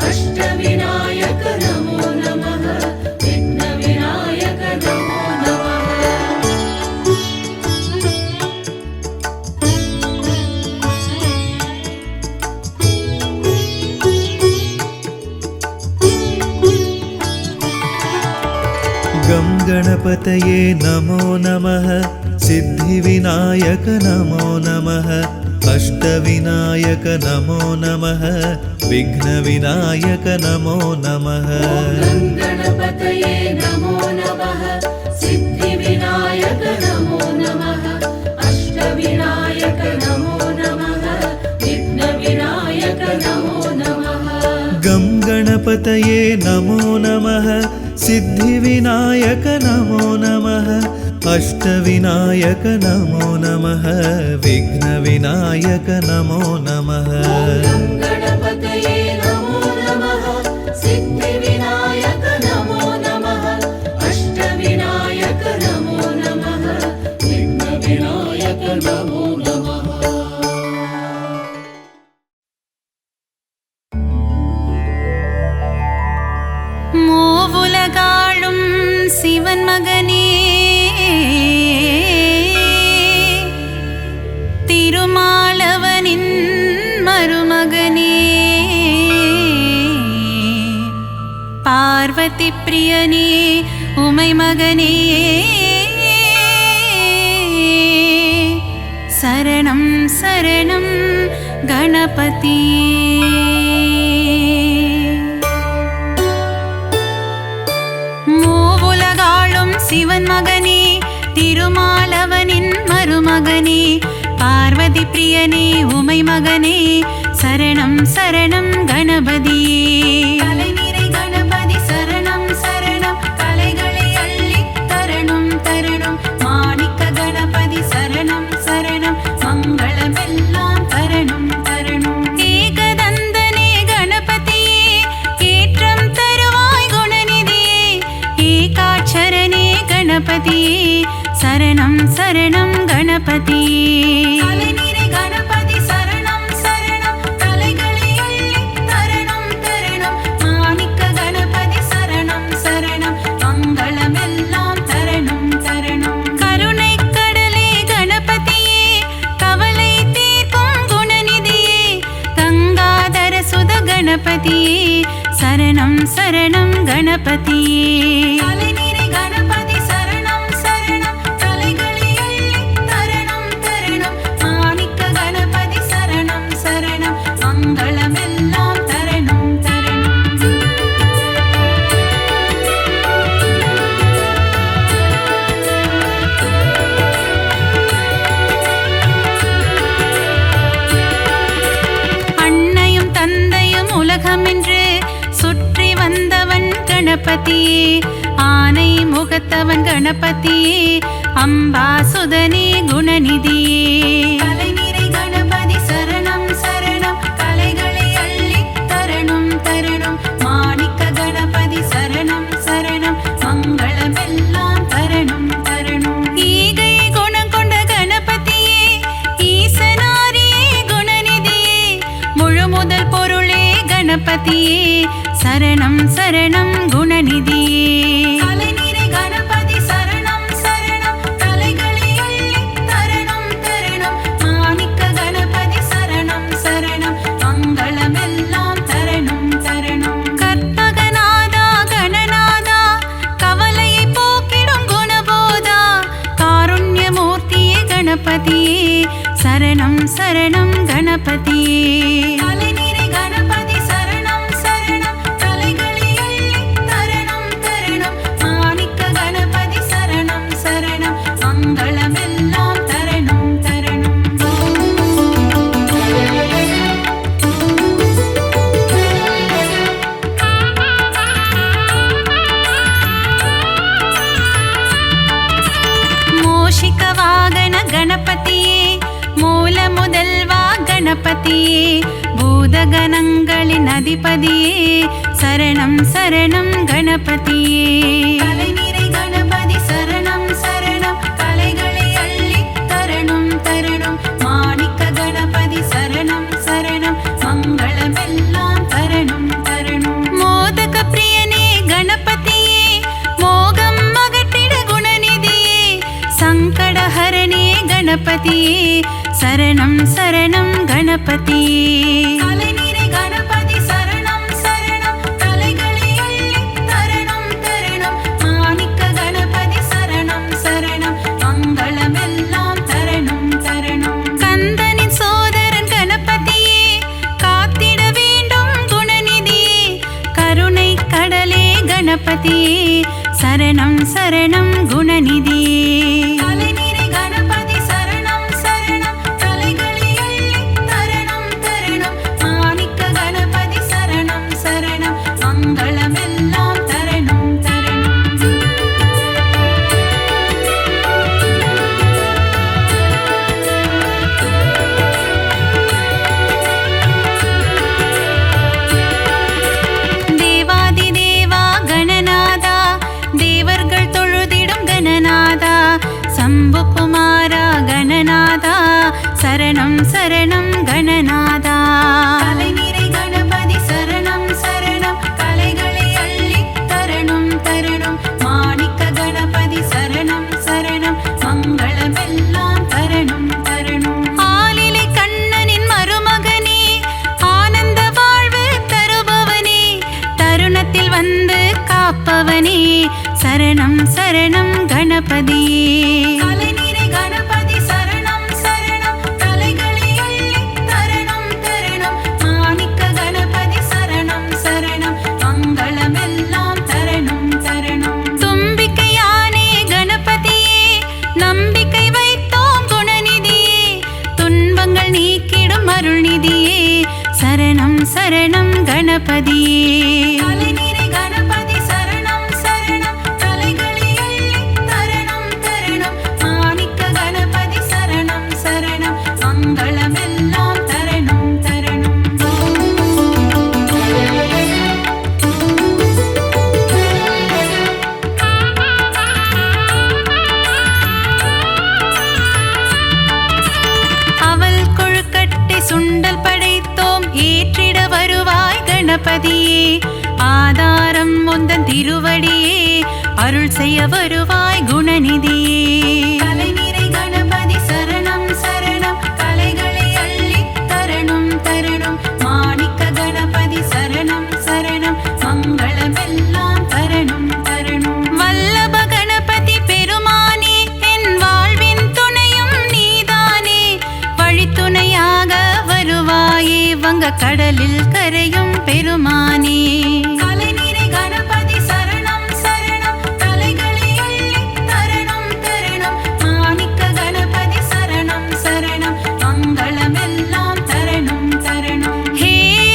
अष्टविनायक नमो नमः विघ्नविनायक नमो नमः गं गणपतये नमो नमः सिद्धिविनायक नमो नमः अष्टविनायक नमो नमः विघ्नविनायक नमो नमः गं गणपतये नमो नमः सिद्धिविनायक नमो नमः अष्टविनायक नमो नमः विघ्नविनायक नमो नमः गं गणपतये नमो नमः सिद्धिविनायक नमो नमः अष्टविनायक नमो नमः विघ्नविनायक नमो नमः गं गणपतये नमो नमः सिद्धिविनायक नमो नमः பார்வதி பிரியனே உமை மகனே சரணம் சரணம் கணபதியே. மூவுலகாளும் சிவன் மகனே திருமாலவனின் மருமகனே பார்வதி பிரியனே உமை மகனே சரணம் சரணம் கணபதியே. கலைநிறை கணபதி சரணம் சரணம் கலைகளை அள்ளி தரணும் தரணும் மாணிக்க கணபதி சரணம் சரணம் மங்களமெல்லாம் தரணும் தரணும். ஏகதந்தனே கணபதியே ஏற்றம் தருவாய் குணநிதியே ஏகாட்சரனே கணபதியே சரணம் சரணம் கணபதியே. கலைநிறை கணபதி சரணம் சரணம் கலைகளை அள்ளி தரணும் தரணும் மாணிக்க கணபதி சரணம் சரணம் மங்களமெல்லாம் தரணும் தரணும். கருணை கடலே கணபதியே கவலை தீர்க்கும் குணநிதியே கங்காதர சுத கணபதியே சரணம் சரணம் கணபதியே. கலைநிறை கணபதி சரணம் சரணம் கலைகளை அள்ளி தரணும் தரணும் மாணிக்க கணபதி சரணம் சரணம் மங்களமெல்லாம் தரணும் தரணும். அன்னையும் தந்தையும் உலகமென்று சுற்றி வந்தவன் கணபதியே ஆனை முகத்தவன் கணபதியே அம்பாசுதனே குணநிதியே. கலைநிறை கணபதி சரணம் சரணம் கலைகளை அள்ளி தரணும் தரணும் மாணிக்க கணபதி சரணம் சரணம் மங்களமெல்லாம் தரணும் தரணும். ஈகை குணம் கொண்ட கணபதியே ஈசனாரியே குணநிதியே முழு முதல் பொருளே கணபதியே சரணம் சரணம் குணநிதியே. கலைநிறை கணபதி சரணம் சரணம் கலைகளை அள்ளி தரணும் தரணும் மாணிக்க கணபதி சரணம் சரணம் மங்களமெல்லாம் தரணும் தரணும். கற்பகநாதா கணநாதா கவலையை போக்கிடும் குணபோதா காருண்யமூர்த்தியே கணபதியே சரணம் சரணம் கணபதியே. கலைநிறை கணபதி சரணம் சரணம் கலைகளை அள்ளி தரணும் தரணும் மாணிக்க கணபதி சரணம் சரணம் மங்களமெல்லாம் தரணும் தரணும். மோஷிக வாகன கணபதியே மூல முதல்வா கணபதியே பூதகணங்களின் அதிபதியே சரணம் சரணம் கணபதியே. கலைநிறை கணபதி சரணம் சரணம் கலைகளை அள்ளி தரணும் தரணும் மாணிக்க கணபதி சரணம் சரணம் மங்களமெல்லாம் தரணும் தரணும். மோதக பிரியனே கணபதியே மோகம் அகற்றிட குணநிதியே சங்கடஹரணே கணபதியே சரணம் சரணம் கணபதியே. கலைநிறை கணபதி சரணம் சரணம் கலைகளை அள்ளி தரணும் தரணும் மாணிக்க கணபதி சரணம் சரணம் மங்களமெல்லாம் தரணும் தரணும். கந்தனின் சோதரன் கணபதியே காத்திட வேண்டும் குணநிதியே கருணை கடலே கணபதியே சரணம் சரணம் குணநிதியே. கலைநிறை கணபதி சரணம் சரணம் கலைகளை அள்ளி தரணும் தரணும் மாணிக்க கணபதி சரணம் சரணம் மங்களமெல்லாம் தரணும் தரணும். தேவாதி தேவா கணநாதா தேவர்கள் தொழுதிடும் கணநாதா மகனே சரணம் சரணம் கணபதியே. தலைநிறை கணபதி சரணம் சரணம் தலைகளை அள்ளி தரணம் தரணம். மாணிக்க கணபதி சரணம் சரணம் மங்களமெல்லாம் தரணம் தரணம். தும்பிக்கையானே கணபதியே நம்பிக்கை வைத்தோம் குணநிதியே. துன்பங்கள் நீக்கிடும் அருள்நிதியே சரணம் சரணம் கணபதியே. தலைநிறை கணபதி சரணம் சரணம் தலைகளை அள்ளி தரணம் தரணம். மாணிக்க கணபதி சரணம் சரணம் மங்களமெல்லாம் தரணம் தரணம். அவல் கொழுக்கட்டை சுண்டல் படைத்தோம் ஏற்றிட வருவாய் கணபதியே. ஆதாரம் முந்தன் திருவடியே அருள் செய்ய வருவாய் குணநிதியே. தலைநிறை கணபதி சரணம் சரணம் கலைகளை அள்ளி தரணம் தரணம். மாணிக்க கணபதி சரணம் சரணம் மங்களமெல்லாம் தரணம் தரணம். வல்லப கணபதி பெருமானே என் வாழ்வின் துணையும் நீதானே. வழித்துணையாக வருவாயே வங்க கடலில் கரையும் பெருமானே. தலைநிறை கணபதி சரணம் சரணம் தலைகளை அள்ளி தரணம் தரணம். மாணிக்க கணபதி சரணம் சரணம் மங்களமெல்லாம் தரணம் தரணம். ஹே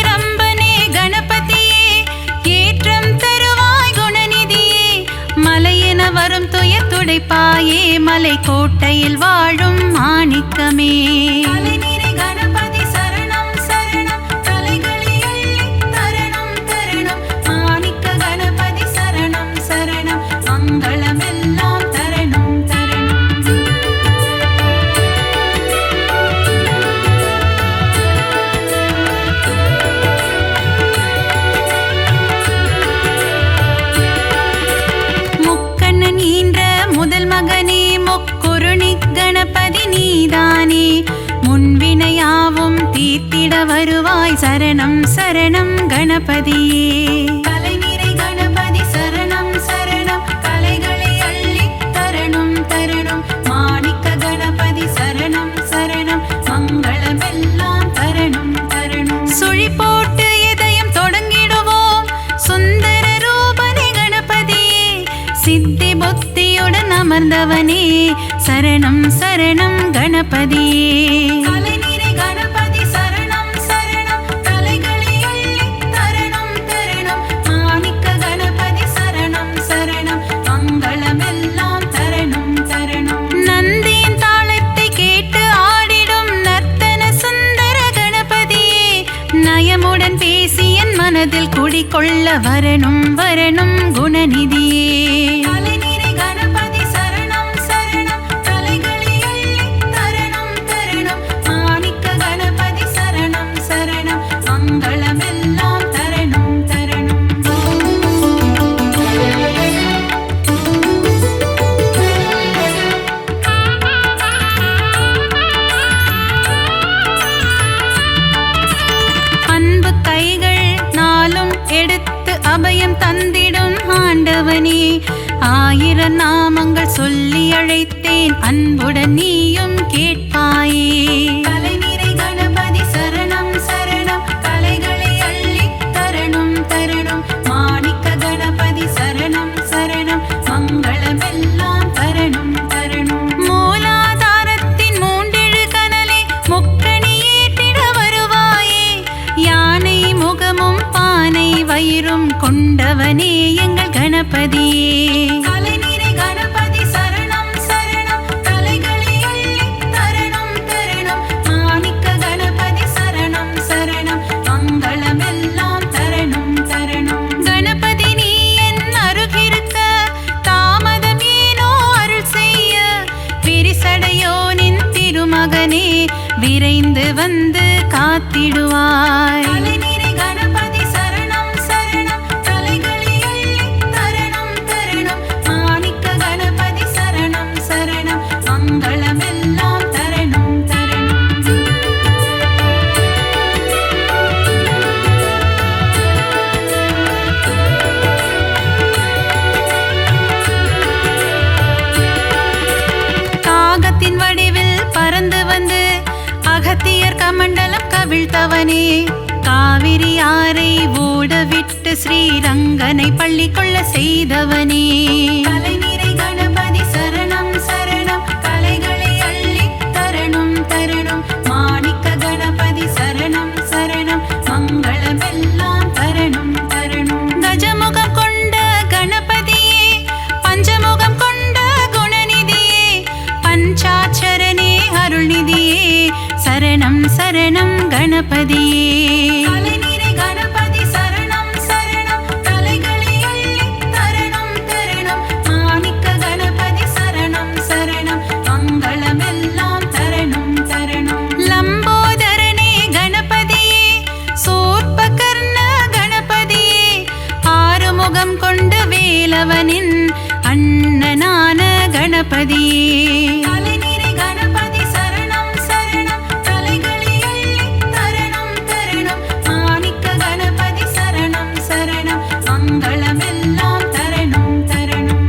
ரம்பனே கணபதியே ஏற்றம் தருவாய் குணநிதியே. மலையென வரும் துயர் துடைப்பாயே மலை கோட்டையில் வாழும் மாணிக்கமே. தலைநிறை கணபதி சரணம் சரணம் தலைகளை அள்ளி தரணம் தரணம். மாணிக்க கணபதி சரணம் சரணம் மங்களமெல்லாம் தரணம் தரணம். முக்கண்ணன் ஈன்ற முதல் மகனே முக்குருணி கணபதி நீதானே. முன்வினையாவும் தீர்த்திட வருவாய் சரணம் சரணம் கணபதியே. தலைநிறை கணபதி சரணம் சரணம் கலைகளை அள்ளி தரணம் தரணம். மாணிக்க கணபதி சரணம் சரணம் மங்களமெல்லாம் தரணம் தரணம். சுழி போட்டு இதயம் தொடங்கிடுவோம் சுந்தர ரூபனே கணபதியே. சித்தி புத்தியுடன் அமர்ந்தவனே சரணம் சரணம் கணபதியே. தலைநிறை கணபதி சரணம் சரணம் தலைகளை அள்ளி தரணம் தரணம். மாணிக்க கணபதி சரணம் சரணம் மங்களமெல்லாம் தரணம் தரணம். நந்தியின் தாளத்தை கேட்டு ஆடிடும் நர்த்தன சுந்தர கணபதியே. நயமுடன் பேசி என் மனதில் குடிகொள்ள வரணும் வரணும் குணநிதியே. தலைநிறை கணபதி சரணம் சரணம் தலைகளை அள்ளி தரணம் தரணம். மாணிக்க கணபதி சரணம் சரணம் மங்களமெல்லாம் தரணம் தரணம். அன்பு கைகள் நாளும் எடுத்து அபயம் தந்திடும் ஆண்டவனே. ஆயிரம் நாமங்கள் சொல்லி அழைத்தேன் அன்புடன் நீயும் கேட்பாயே. தலைநிறை கணபதி சரணம் சரணம் கலைகளை அள்ளி தரணம் தரணம். மாணிக்க கணபதி சரணம் சரணம் மங்களமெல்லாம் தரணம் தரணம். மூலாதாரத்தின் மூண்டெழு கனலை முக்கணி ஏற்றிட வருவாயே. யானை முகமும் பானை வயிறும் கொண்டவனே எங்கள் கணபதியே. தலைநிறை கணபதி சரணம் சரணம் தலைகளை அள்ளி தரணம் தரணம். மாணிக்க கணபதி சரணம் சரணம் மங்களமெல்லாம் தரணம் தரணம். கணபதி நீ என் அருகிருக்க தாமதம் ஏனோ அருள் செய்ய. விரிசடையோனின் திருமகனே விரைந்து வந்து காத்திடுவாய். தலைநிறை கணபதி சரணம் சரணம் தலைகளை அள்ளி தரணம் தரணம். கவிழ்த்தவனே காவிரி ஆரை ஓடவிட்டு ஸ்ரீரங்கனை பள்ளி கொள்ள செய்தவனே கலைநிறை கணபதி சரணம் சரணம் கலைகளை அள்ளி தரணும் தரணும் மாணிக்க கணபதி சரணம் சரணம் மங்களமெல்லாம் தரணும் தரணும் கஜமுகம் கொண்ட கணபதியே பஞ்சமுகம் கொண்ட குணநிதியே பஞ்சாட்சரனே அருள்நிதியே சரணம் சரணம் கணபதியே கலைநிறை கணபதி சரணம் சரணம் கலைகளை அள்ளி தரணும் தரணும் மாணிக்க கணபதி சரணம் சரணம் மங்களமெல்லாம் தரணும் தரணும் லம்போதரனே கணபதியே சூர்பகர்ண கணபதியே ஆறுமுகம் கொண்ட வேலவனின் அண்ணனான கணபதியே கலைநிறை கணபதி சரணம் சரணம் கலைகளை அள்ளி தரணும் தரணும் மாணிக்க கணபதி சரணம் சரணம் மங்களமெல்லாம் தரணும் தரணும்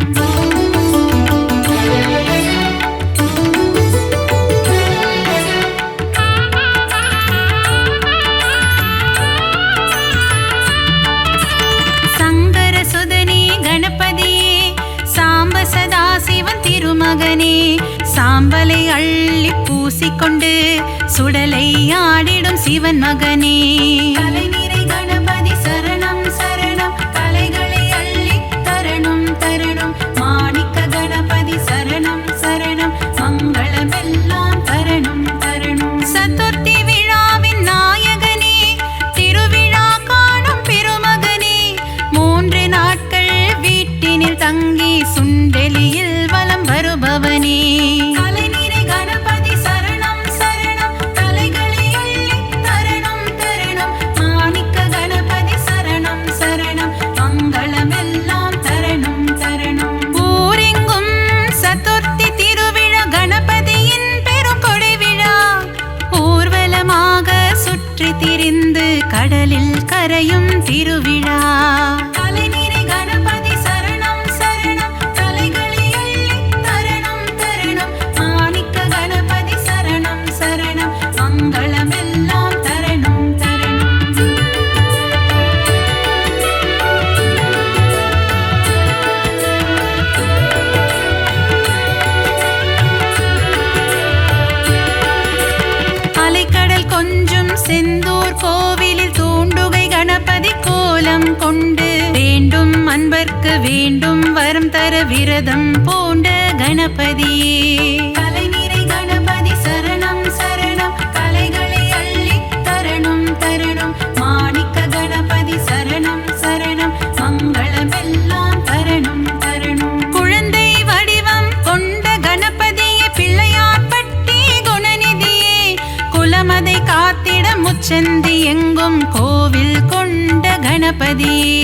சங்கர சுதனே கணபதியே சாம்ப சதா சிவன் திருமகனே சாம்பலை அள்ளி பூசிக்கொண்டு சுடலை ஆடிடும் சிவன் மகனே கலைநிறை கணபதி சரணம் சரணம் கலைகளை அள்ளி தரணும் தரணும் மாணிக்க கணபதி சரணம் சரணம் மங்களமெல்லாம் தரணும் தரணும் சதுர்த்தி விழாவின் நாயகனே திருவிழா காணும் பெருமகனே 3 நாட்கள் வீட்டினில் தங்கி சுண்டெலியில் வலம் வருபவனே கலைநிறை கணபதி சரணம் சரணம் கலைகளை அள்ளி தரணும் தரணும் மாணிக்க கணபதி சரணம் சரணம் மங்களமெல்லாம் தரணும் தரணும் ஊரெங்கும் சதுர்த்தி திருவிழா கணபதியின் பெரும் கொடை விழா ஊர்வலமாக சுற்றி திரிந்து கடலில் கரையும் திருவிழா கலைநிறை கணபதி சரணம் சரணம் கலைகளை அள்ளி தரணும் தரணும் மாணிக்க கணபதி சரணம் சரணம் மங்களமெல்லாம் தரணும் தரணும் அலைக்கடல் கொஞ்சும் செந்தூர் கோவிலில் தூண்டுகை கணபதி கோலம் கொண்டு வேண்டும் அன்பர்க்கு வேண்டும் வரம் தர விரதம் பூண்ட கணபதியே கலைநிறை கணபதி சரணம் சரணம் கலைகளை அள்ளி தரணும் தரணும் மாணிக்க கணபதி சரணம் சரணம் மங்களமெல்லாம் தரணும் தரணும் குழந்தை வடிவம் கொண்ட கணபதியே பிள்ளையார்பட்டி குணநிதியே குலமதை காத்திட முச்சந்தி எங்கும் கோவில் கொண்ட கணபதியே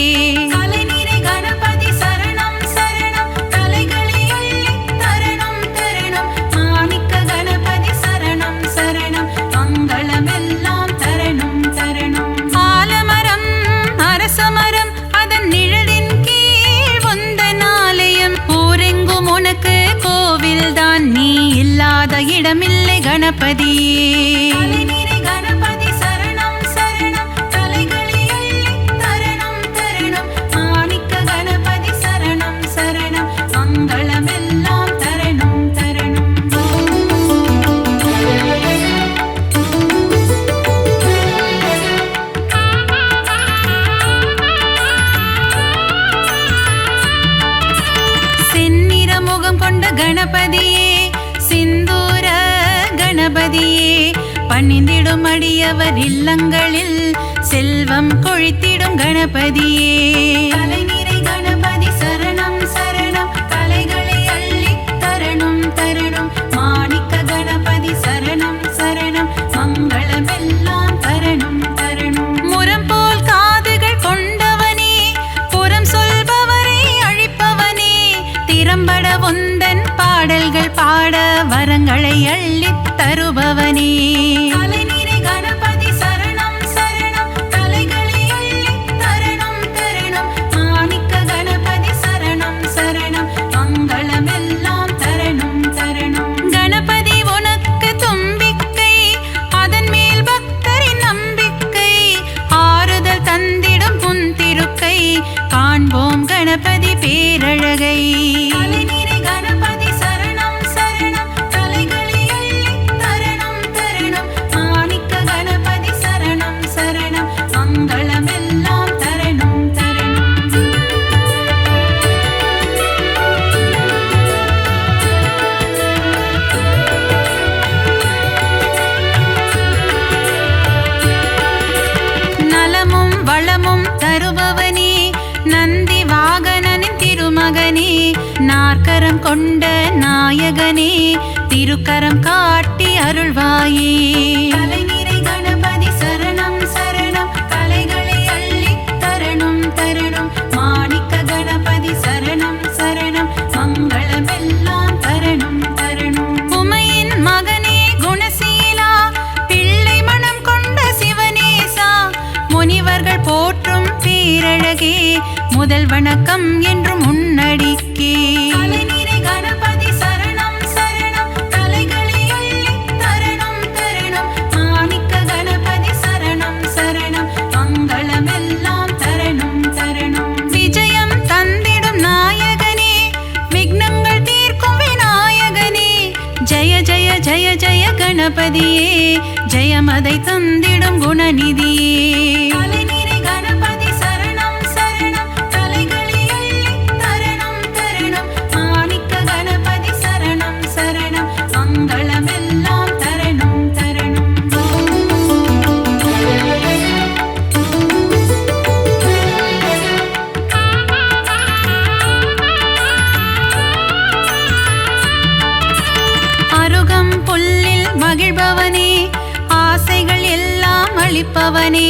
கலைநிறை கணபதி சரணம் சரணம் கலைகளை அள்ளி தரணும் தரணும் மாணிக்க கணபதி சரணம் சரணம் மங்களமெல்லாம் தரணும் தரணும் ஆலமரம் அரசமரம் அதன் நிழலின் கீழ் உந்தன் ஆலயம் ஊரெங்கும் உனக்கு கோவில் தான் நீ இல்லாத இடமில்லை கணபதியே கலைநிறை கணபதி சரணம் சரணம் கலைகளை அள்ளி தரணும் தரணும் மாணிக்க கணபதி சரணம் சரணம் மங்களமெல்லாம் தரணும் தரணும் செந்நிற முகம் கொண்ட கணபதியே சிந்தூர கணபதியே பணிந்திடும் அடியவர் இல்லங்களில் செல்வம் கொழித்திடும் கணபதியே கலைநிறை கணபதி சரணம் சரணம் கலைகளை அள்ளி தரணும் தரணும் மாணிக்க கணபதி சரணம் சரணம் மங்களமெல்லாம் தரணும் தரணும் முரம் போல் காதுகள் கொண்டவனே புறம் சொல்பவரை அழிப்பவனே திறம்பட உந்தன் பாடல்கள் பாட வரங்களை அள்ளித் தருபவனே கலைநிறை கணபதி சரணம் சரணம் கலைகளை அள்ளி தரணும் தரணும் மாணிக்க கணபதி சரணம் சரணம் மங்களமெல்லாம் தரணும் தரணும் கணபதி உனக்கு தும்பிக்கை அதன் மேல் பக்தரின் கணபதி பேரழகை. கலைநிறை கணபதி சரணம் சரணம் கலைகளை அள்ளித் தரணும் தரணும். மாணிக்க கணபதி சரணம் சரணம் மங்களமெல்லாம் தரணும் தரணும். நலமும் வளமும் தருபவனே நந்தி வாகனனின் திருமகனே. நாற்கரம் கொண்ட நாயகனே திருக்கரம் காட்டி அருள்வாயே. கலைநிறை கணபதி சரணம் சரணம் கலைகளை அள்ளித் தரணும் தரணும். மாணிக்க கணபதி சரணம் சரணம் மங்களமெல்லாம் தரணும் தரணும். உமையின் மகனே குணசீலா பிள்ளை மனம் கொண்ட சிவனேசா. முனிவர்கள் போற்றும் பேரழகே முதல் வணக்கம் என்றும் முன்னடிக்கே. கலைநிறை கணபதி சரணம் சரணம் கலைகளை அள்ளித் தரணும் தரணும். மாணிக்க கணபதி சரணம் சரணம் மங்களமெல்லாம் தரணும் தரணும். விஜயம் தந்திடும் நாயகனே விக்னங்கள் தீர்க்கும் விநாயகனே. ஜய ஜய ஜய ஜய கணபதியே ஜெயமதை தந்திடும் குணநிதியே. கலைநிறை கணபதி சரணம் சரணம் கலைகளை அள்ளித் தரணும் தரணும். மாணிக்க கணபதி சரணம் சரணம் மங்களமெல்லாம் தரணும் தரணும். அருகம் புல்லில் மகிழ்பவனே ஆசைகள் எல்லாம் அளிப்பவனே.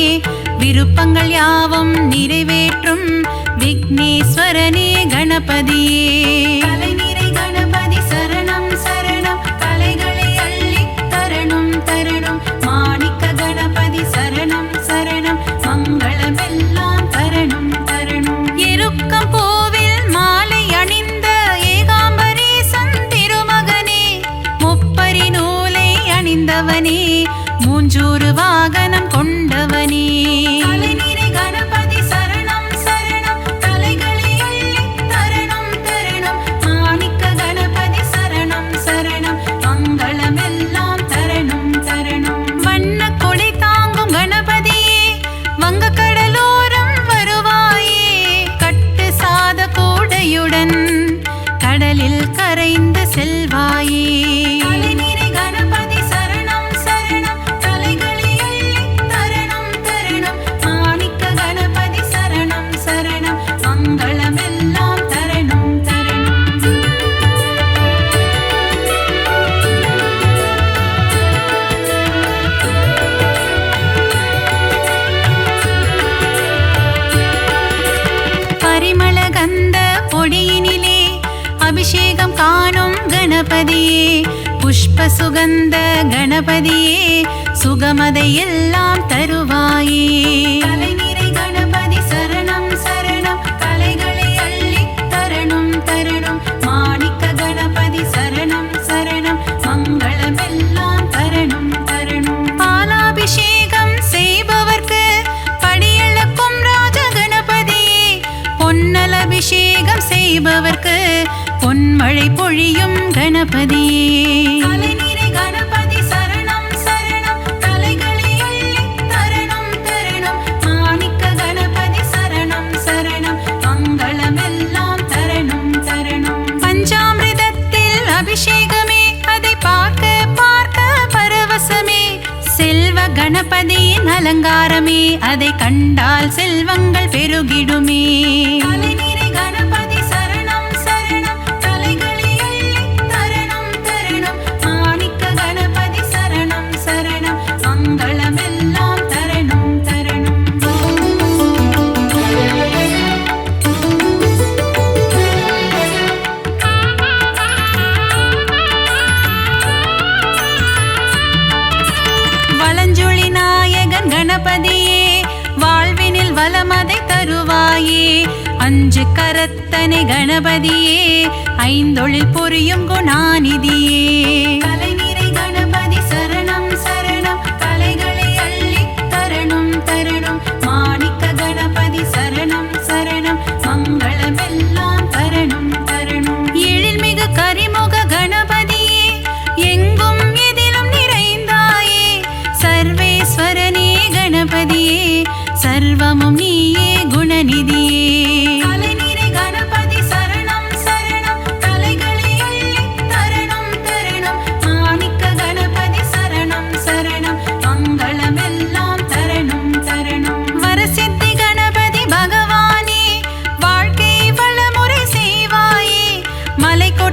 விருப்பங்கள் யாவும் நிறைவேற்றும் விக்னேஸ்வரனே கணபதியே. கலைநிறை கணபதி சரணம் சரணம் கலைகளை அள்ளித் தரணும் தரணும். மாணிக்க கணபதி சரணம் சரணம் மங்களமெல்லாம் தரணும் தரணும். எருக்கம் பூவில் மாலை அணிந்த ஏகாம்பரேசன் திருமகனே. முப்பரி நூலை அணிந்தவனே மூஞ்சூறு வாகனம் கொண்டவனே. கலைநிறை கணபதி சரணம் சரணம் கலைகளை அள்ளித் தரணும் தரணும். மாணிக்க கணபதி சரணம் சரணம் மங்களமெல்லாம் தரணும் தரணும். வண்ண கொடை தாங்கும் கணபதியே வங்க கடலோரம் வருவாயே. கட்டு சாத கூடையுடன் கடலில் கரைந்து செல்வாயே. கலைநிறை கணபதி சரணம் சரணம் கலைகளை அள்ளித் தரணும் தரணும். மாணிக்க கணபதி சரணம் சரணம் மங்களமெல்லாம் தரணும் தரணும். பரிமள கந்த பொடியினிலே அபிஷேகம் காணும் கணபதியே. புஷ்ப சுகந்த கணபதியே சுகமதை எல்லாம் தருவாயே. கலைநிறை கணபதி சரணம் சரணம் கலைகளை அள்ளித் தரணும் தரணும். மாணிக்க கணபதி சரணம் சரணம் மங்களமெல்லாம் தரணும் தரணும். பாலாபிஷேகம் செய்பவர்க்கு படியளக்கும் ராஜ கணபதியே. பொன்னல் அபிஷேகம் செய்பவர்க்கு பொன்மழை பொழியும் கணபதியே. கலைநிறை கணபதி சரணம் சரணம் கலைகளை அள்ளித் தரணும் தரணும். மாணிக்க கணபதி சரணம் சரணம் மங்களமெல்லாம் தரணும் தரணும். பஞ்சாமிர்தத்தில் அபிஷேகமே அதை பார்க்க பார்க்க பரவசமே. செல்வ கணபதியின் அலங்காரமே அதை கண்டால் செல்வங்கள் பெருகிடுமே. கலைநிறை கணபதி சரணம் சரணம் கலைகளை அள்ளித் தரணும் தரணும். மாணிக்க கணபதி சரணம் சரணம் மங்களமெல்லாம் தரணும் தரணும். வலஞ்சுழி நாயகன் கணபதியே வாழ்வினில் வளமதை தருவாயே. அஞ்சு கரத்தனை கணபதியே ஐந்தொழில் புரியும் குணாநிதியே. கலைநிறை கணபதி சரணம் சரணம் கலைகளை அள்ளித் தரணும் தரணும். மாணிக்க கணபதி சரணம் சரணம் மங்களமெல்லாம்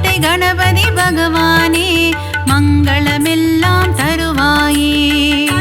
கோட்டை கணபதி பகவானே மங்களமெல்லாம் தருவாயே.